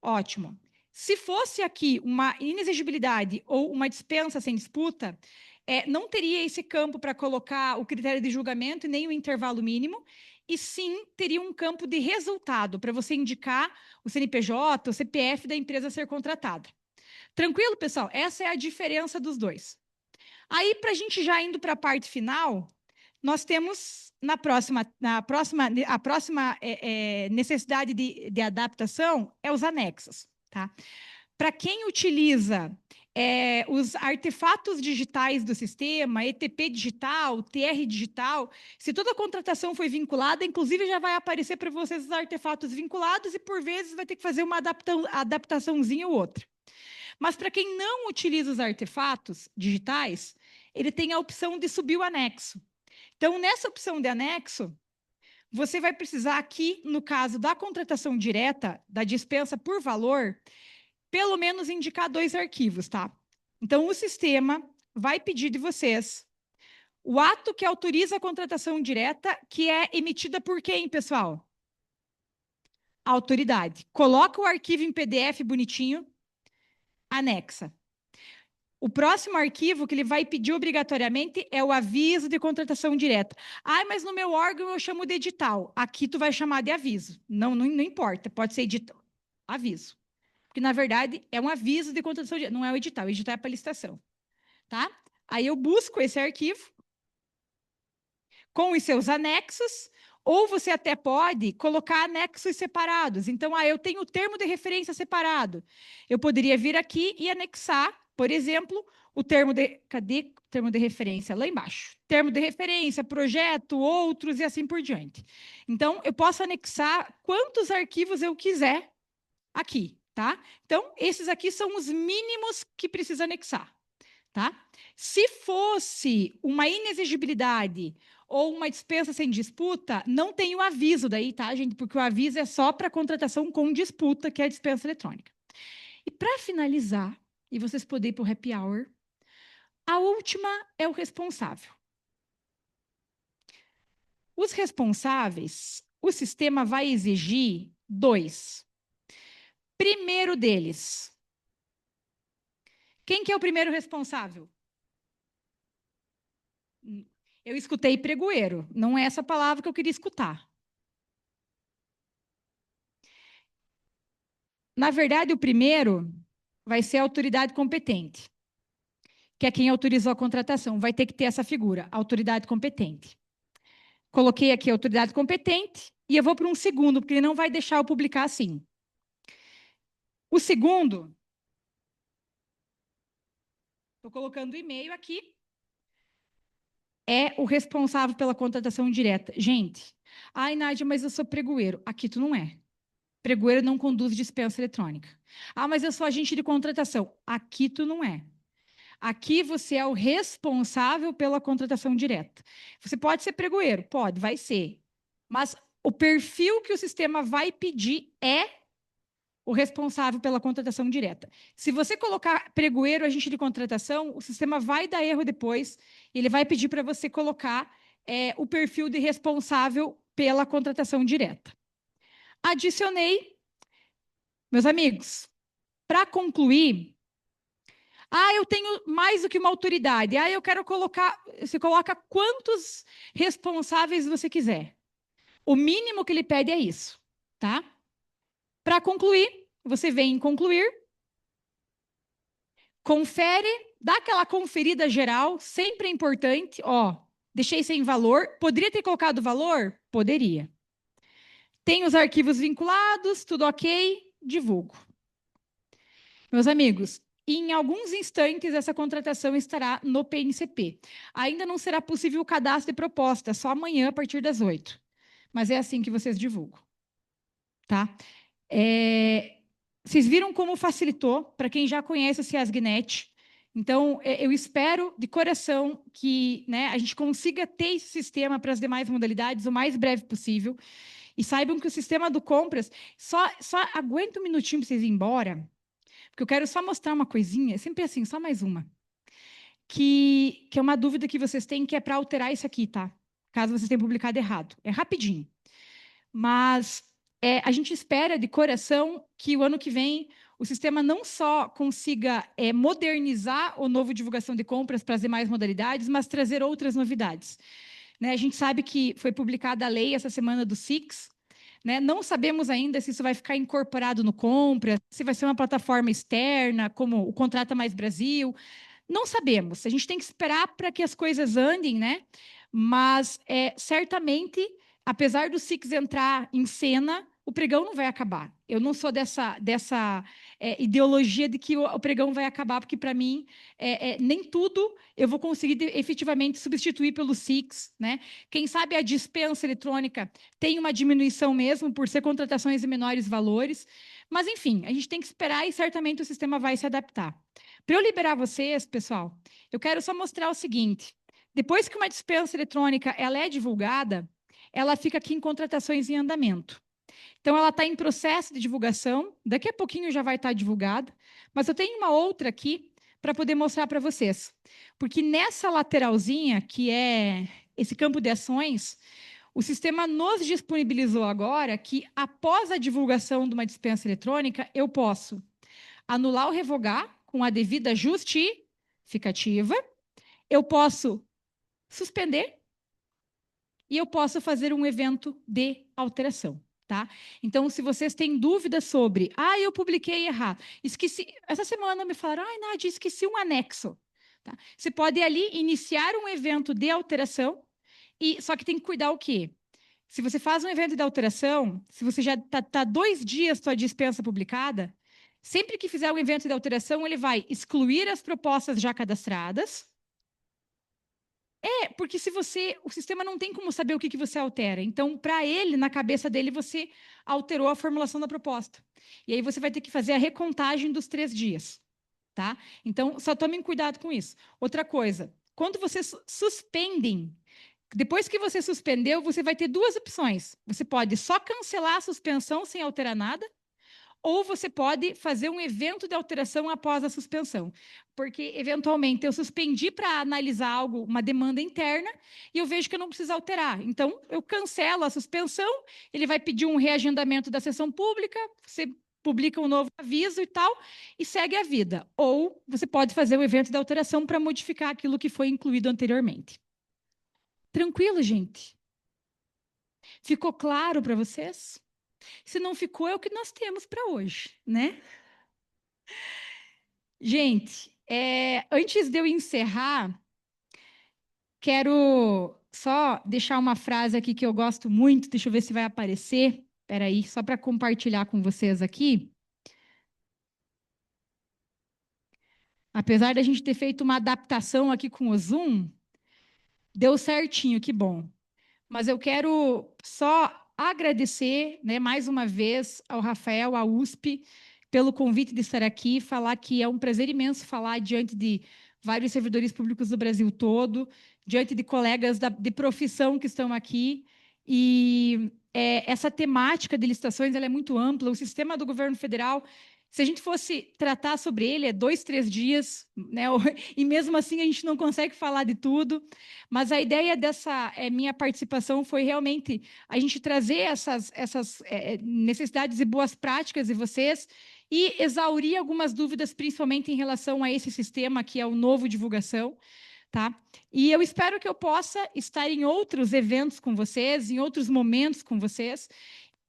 [SPEAKER 3] Ótimo. Se fosse aqui uma inexigibilidade ou uma dispensa sem disputa, não teria esse campo para colocar o critério de julgamento e nem o intervalo mínimo, e sim teria um campo de resultado para você indicar o CNPJ, o CPF da empresa a ser contratada. Tranquilo, pessoal? Essa é a diferença dos dois. Aí, para a gente já indo para a parte final, nós temos a próxima necessidade de adaptação é os anexos, tá? Para quem utiliza os artefatos digitais do sistema, ETP digital, TR digital, se toda a contratação foi vinculada, inclusive já vai aparecer para vocês os artefatos vinculados e, por vezes, vai ter que fazer uma adaptaçãozinha ou outra. Mas para quem não utiliza os artefatos digitais, ele tem a opção de subir o anexo. Então, nessa opção de anexo, você vai precisar aqui, no caso da contratação direta, da dispensa por valor, pelo menos indicar 2 arquivos, tá? Então, o sistema vai pedir de vocês o ato que autoriza a contratação direta, que é emitida por quem, pessoal? a autoridade. Coloca o arquivo em PDF bonitinho, anexa. O próximo arquivo que ele vai pedir obrigatoriamente é o aviso de contratação direta. Ah, mas no meu órgão eu chamo de edital. Aqui tu vai chamar de aviso. Não importa, pode ser edital. Aviso. Porque, na verdade, é um aviso de contratação direta, não é o edital. O edital é para licitação. Tá? Aí eu busco esse arquivo com os seus anexos, ou você até pode colocar anexos separados. Então, eu tenho o termo de referência separado. Eu poderia vir aqui e anexar, por exemplo, o termo de... Cadê o termo de referência? Lá embaixo. Termo de referência, projeto, outros e assim por diante. Então, eu posso anexar quantos arquivos eu quiser aqui, tá? Então, esses aqui são os mínimos que precisa anexar, tá? Se fosse uma inexigibilidade ou uma dispensa sem disputa, não tem o aviso daí, tá, gente? Porque o aviso é só para contratação com disputa, que é a dispensa eletrônica. E para finalizar, e vocês poderem ir para o happy hour, a última é o responsável. Os responsáveis, o sistema vai exigir 2. Primeiro deles, quem que é o primeiro responsável? Eu escutei pregoeiro, não é essa palavra que eu queria escutar. Na verdade, o primeiro vai ser a autoridade competente, que é quem autorizou a contratação. Vai ter que ter essa figura, autoridade competente. Coloquei aqui a autoridade competente e eu vou para um segundo, porque ele não vai deixar eu publicar assim. O segundo, estou colocando o e-mail aqui, é o responsável pela contratação direta. Gente, ai, Nádia, mas eu sou pregoeiro. Aqui tu não é. Pregoeiro não conduz dispensa eletrônica. Ah, mas eu sou agente de contratação. Aqui tu não é. Aqui você é o responsável pela contratação direta. Você pode ser pregoeiro? Pode, vai ser. Mas o perfil que o sistema vai pedir é o responsável pela contratação direta. Se você colocar pregoeiro, agente de contratação, o sistema vai dar erro depois, ele vai pedir para você colocar o perfil de responsável pela contratação direta. Adicionei, meus amigos, para concluir, eu tenho mais do que uma autoridade, eu quero colocar, você coloca quantos responsáveis você quiser. O mínimo que ele pede é isso, tá? Para concluir, você vem em concluir, confere, dá aquela conferida geral, sempre é importante, deixei sem valor, poderia ter colocado valor? Poderia. Tem os arquivos vinculados, tudo ok, divulgo. Meus amigos, em alguns instantes essa contratação estará no PNCP. Ainda não será possível o cadastro de proposta, só amanhã a partir das 8. Mas é assim que vocês divulgam. Tá? Vocês viram como facilitou para quem já conhece o CIASGNet. Então, eu espero de coração que a gente consiga ter esse sistema para as demais modalidades o mais breve possível. E saibam que o sistema do Compras, só aguenta um minutinho para vocês irem embora, porque eu quero só mostrar uma coisinha, sempre assim, só mais uma, que é uma dúvida que vocês têm, que é para alterar isso aqui, tá? Caso vocês tenham publicado errado. É rapidinho. Mas a gente espera de coração que o ano que vem o sistema não só consiga modernizar o novo divulgação de compras para as demais modalidades, mas trazer outras novidades. A gente sabe que foi publicada a lei essa semana do SIX, não sabemos ainda se isso vai ficar incorporado no Compras, se vai ser uma plataforma externa, como o Contrata Mais Brasil. Não sabemos. A gente tem que esperar para que as coisas andem, Mas, certamente, apesar do SIX entrar em cena, o pregão não vai acabar. Eu não sou dessa ideologia de que o pregão vai acabar, porque, para mim, nem tudo eu vou conseguir efetivamente substituir pelo SIX. Quem sabe a dispensa eletrônica tem uma diminuição mesmo, por ser contratações de menores valores. Mas, enfim, a gente tem que esperar e certamente o sistema vai se adaptar. Para eu liberar vocês, pessoal, eu quero só mostrar o seguinte. Depois que uma dispensa eletrônica ela é divulgada, ela fica aqui em contratações em andamento. Então, ela está em processo de divulgação, daqui a pouquinho já vai estar divulgada, mas eu tenho uma outra aqui para poder mostrar para vocês. Porque nessa lateralzinha, que é esse campo de ações, O sistema nos disponibilizou agora que, após a divulgação de uma dispensa eletrônica, eu posso anular ou revogar com a devida justificativa, eu posso suspender e eu posso fazer um evento de alteração, tá? Então, se vocês têm dúvidas sobre, eu publiquei errado, esqueci, essa semana me falaram, Nádia, esqueci um anexo, tá? Você pode ali iniciar um evento de alteração, só que tem que cuidar o quê? Se você faz um evento de alteração, se você já está 2 dias sua dispensa publicada, sempre que fizer um evento de alteração, ele vai excluir as propostas já cadastradas. Porque o sistema não tem como saber o que você altera. Então, para ele, na cabeça dele, você alterou a formulação da proposta. E aí você vai ter que fazer a recontagem dos 3 dias, tá? Então, só tomem cuidado com isso. Outra coisa, quando vocês suspendem, depois que você suspendeu, você vai ter 2 opções. Você pode só cancelar a suspensão sem alterar nada, ou você pode fazer um evento de alteração após a suspensão. Porque, eventualmente, eu suspendi para analisar algo, uma demanda interna, e eu vejo que eu não preciso alterar. Então, eu cancelo a suspensão, ele vai pedir um reagendamento da sessão pública, você publica um novo aviso e tal, e segue a vida. Ou você pode fazer um evento de alteração para modificar aquilo que foi incluído anteriormente. Tranquilo, gente? Ficou claro para vocês? Se não ficou, é o que nós temos para hoje, né? Gente, antes de eu encerrar, quero só deixar uma frase aqui que eu gosto muito, deixa eu ver se vai aparecer. Espera aí, só para compartilhar com vocês aqui. Apesar da gente ter feito uma adaptação aqui com o Zoom, deu certinho, que bom. Mas eu quero só agradecer, né, mais uma vez ao Rafael, à USP, pelo convite de estar aqui, falar que é um prazer imenso falar diante de vários servidores públicos do Brasil todo, diante de colegas de profissão que estão aqui. E essa temática de licitações ela é muito ampla. O sistema do governo federal, se a gente fosse tratar sobre ele, é 2, 3 dias, né? E mesmo assim a gente não consegue falar de tudo. Mas a ideia dessa minha participação foi realmente a gente trazer essas necessidades e boas práticas de vocês e exaurir algumas dúvidas, principalmente em relação a esse sistema que é o novo divulgação, tá? E eu espero que eu possa estar em outros eventos com vocês, em outros momentos com vocês.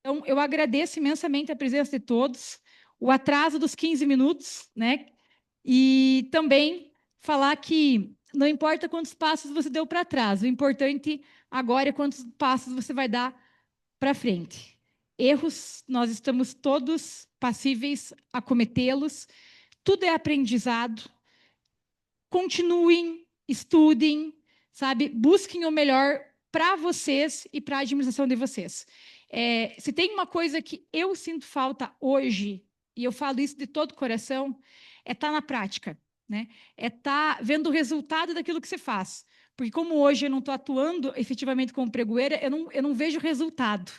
[SPEAKER 3] Então, eu agradeço imensamente a presença de todos, o atraso dos 15 minutos, né? E também falar que não importa quantos passos você deu para trás, o importante agora é quantos passos você vai dar para frente. Erros, nós estamos todos passíveis a cometê-los, tudo é aprendizado. Continuem, estudem, sabe? Busquem o melhor para vocês e para a administração de vocês. Se tem uma coisa que eu sinto falta hoje, e eu falo isso de todo o coração, é estar na prática, né? É estar vendo o resultado daquilo que você faz. Porque como hoje eu não estou atuando efetivamente como pregoeira, eu não vejo resultado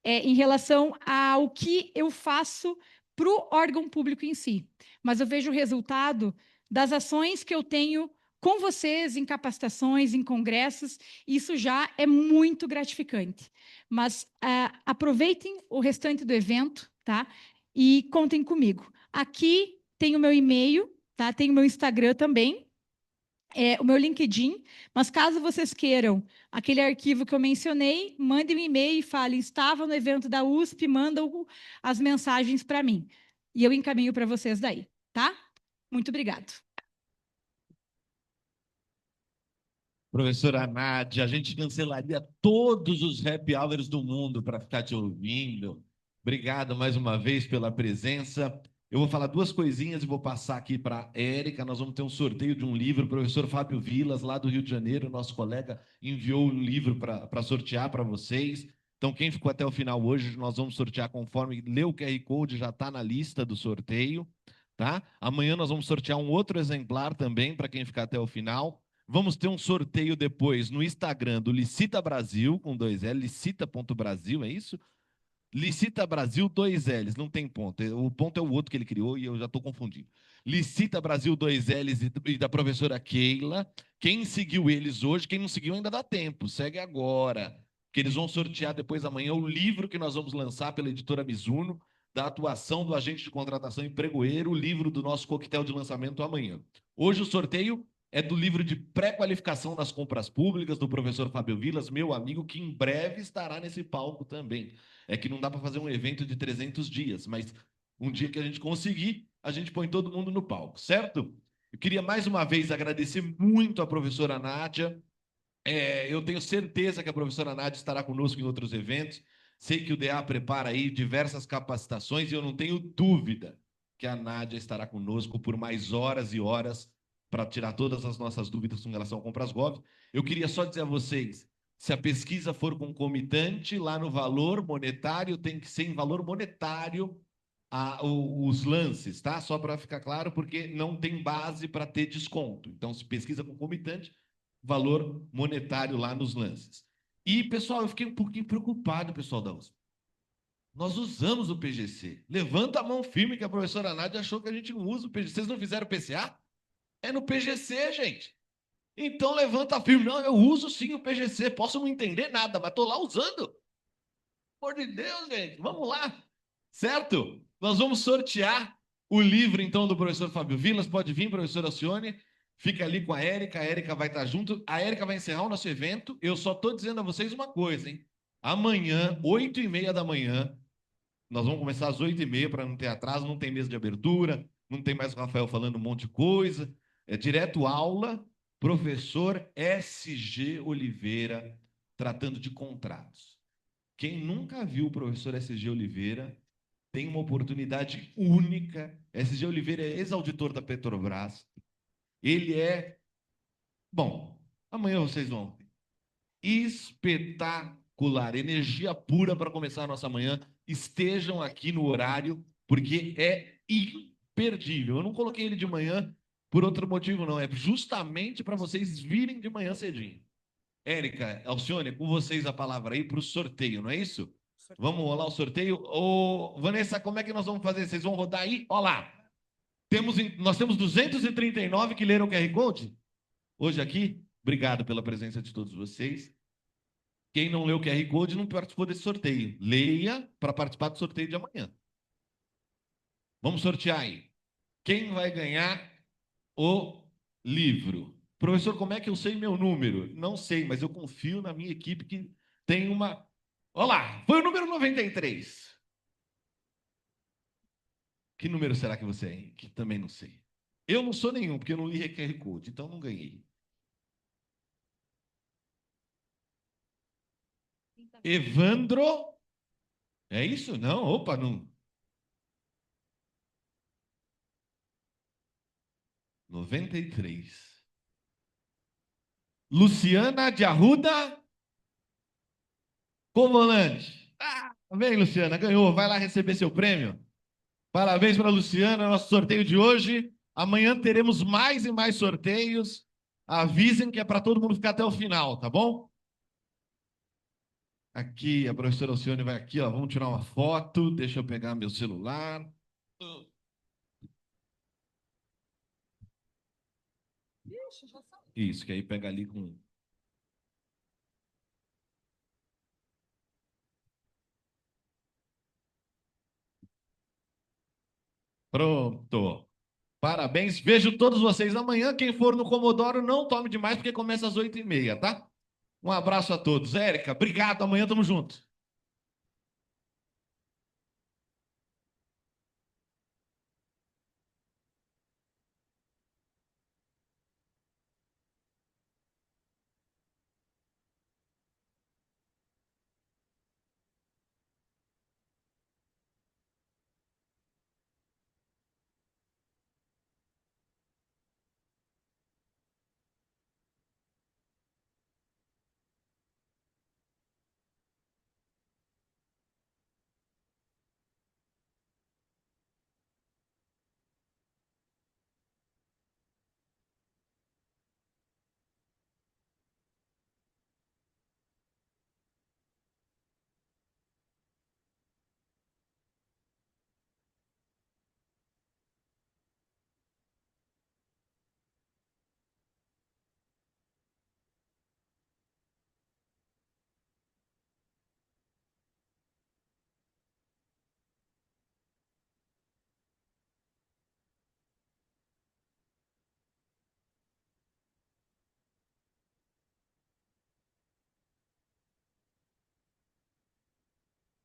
[SPEAKER 3] em relação ao que eu faço para o órgão público em si. Mas eu vejo o resultado das ações que eu tenho com vocês em capacitações, em congressos, e isso já é muito gratificante. Mas aproveitem o restante do evento, tá? E contem comigo. Aqui tem o meu e-mail, tá? Tem o meu Instagram também, o meu LinkedIn, mas caso vocês queiram aquele arquivo que eu mencionei, mandem um e-mail e falem, estava no evento da USP, mandam as mensagens para mim. E eu encaminho para vocês daí, tá? Muito obrigado.
[SPEAKER 1] Professora Nádia, a gente cancelaria todos os happy hours do mundo para ficar te ouvindo. Obrigado mais uma vez pela presença. Eu vou falar 2 coisinhas e vou passar aqui para a Érica. Nós vamos ter um sorteio de um livro. O professor Fábio Vilas, lá do Rio de Janeiro, nosso colega, enviou um livro para sortear para vocês. Então, quem ficou até o final hoje, nós vamos sortear conforme leu o QR Code, já está na lista do sorteio. Tá? Amanhã nós vamos sortear um outro exemplar também para quem ficar até o final. Vamos ter um sorteio depois no Instagram do Licita Brasil, com 2 L, licita.brasil, é isso? Licita Brasil, 2 L's, não tem ponto. O ponto é o outro que ele criou e eu já estou confundindo. Licita Brasil, 2 L's e da professora Keila. Quem seguiu eles hoje, quem não seguiu ainda dá tempo, segue agora. que eles vão sortear depois amanhã o livro que nós vamos lançar pela editora Mizuno, da atuação do agente de contratação empregoeiro, o livro do nosso coquetel de lançamento amanhã. Hoje o sorteio é do livro de pré-qualificação das compras públicas do professor Fábio Vilas, meu amigo, que em breve estará nesse palco também. É que não dá para fazer um evento de 300 dias, mas um dia que a gente conseguir, a gente põe todo mundo no palco, certo? Eu queria mais uma vez agradecer muito a professora Nádia. Eu tenho certeza que a professora Nádia estará conosco em outros eventos. Sei que o DA prepara aí diversas capacitações e eu não tenho dúvida que a Nádia estará conosco por mais horas e horas para tirar todas as nossas dúvidas com relação ao Compras Gov. Eu queria só dizer a vocês, se a pesquisa for concomitante, lá no valor monetário, tem que ser em valor monetário os lances, tá? Só para ficar claro, porque não tem base para ter desconto. Então, se pesquisa concomitante, valor monetário lá nos lances. E, pessoal, eu fiquei um pouquinho preocupado, pessoal da USP. Nós usamos o PGC. Levanta a mão firme que a professora Nádia achou que a gente não usa o PGC. Vocês não fizeram o PCA? É no PGC, gente. Então, levanta firme. Não, eu uso sim o PGC. Posso não entender nada, mas estou lá usando. Por de Deus, gente. Vamos lá. Certo? Nós vamos sortear o livro, então, do professor Fábio Vilas. Pode vir, professora Alcione. Fica ali com a Érica vai estar junto. A Érica vai encerrar o nosso evento. Eu só estou dizendo a vocês uma coisa, hein? Amanhã, 8h30 da manhã, nós vamos começar às 8h30 para não ter atraso, não tem mesa de abertura, não tem mais o Rafael falando um monte de coisa. É direto aula, professor SG Oliveira, tratando de contratos. Quem nunca viu o professor SG Oliveira tem uma oportunidade única. SG Oliveira é ex-auditor da Petrobras. Ele é... Bom, amanhã vocês vão... Espetacular, energia pura para começar a nossa manhã. Estejam aqui no horário, porque é imperdível. Eu não coloquei ele de manhã por outro motivo, não. É justamente para vocês virem de manhã cedinho. Érica, Alcione, com vocês a palavra aí para o sorteio, não é isso? Vamos rolar o sorteio. Ô, Vanessa, como é que nós vamos fazer? Vocês vão rodar aí? Olha lá. Nós temos 239 que leram o QR Code hoje aqui. Obrigado pela presença de todos vocês. Quem não leu o QR Code não participou desse sorteio. Leia para participar do sorteio de amanhã. Vamos sortear aí. Quem vai ganhar o livro? Professor, como é que eu sei meu número? Não sei, mas eu confio na minha equipe que tem uma... Olha lá, foi o número 93. Que número será que você é? Que também não sei. Eu não sou nenhum, porque eu não li QR Code, então não ganhei. Evandro? É isso? Não, opa, não. 93. Luciana de Arruda Covolante. Vem, Luciana, ganhou. Vai lá receber seu prêmio. Parabéns para a Luciana, nosso sorteio de hoje. Amanhã teremos mais e mais sorteios. Avisem que é para todo mundo ficar até o final, tá bom? Aqui, a professora Alcione vai aqui, ó. Vamos tirar uma foto. Deixa eu pegar meu celular. Isso, que aí pega ali com... Pronto. Parabéns. Vejo todos vocês amanhã. Quem for no Comodoro, não tome demais, porque começa às 8h30, tá? Um abraço a todos. Érica, obrigado. Amanhã tamo junto.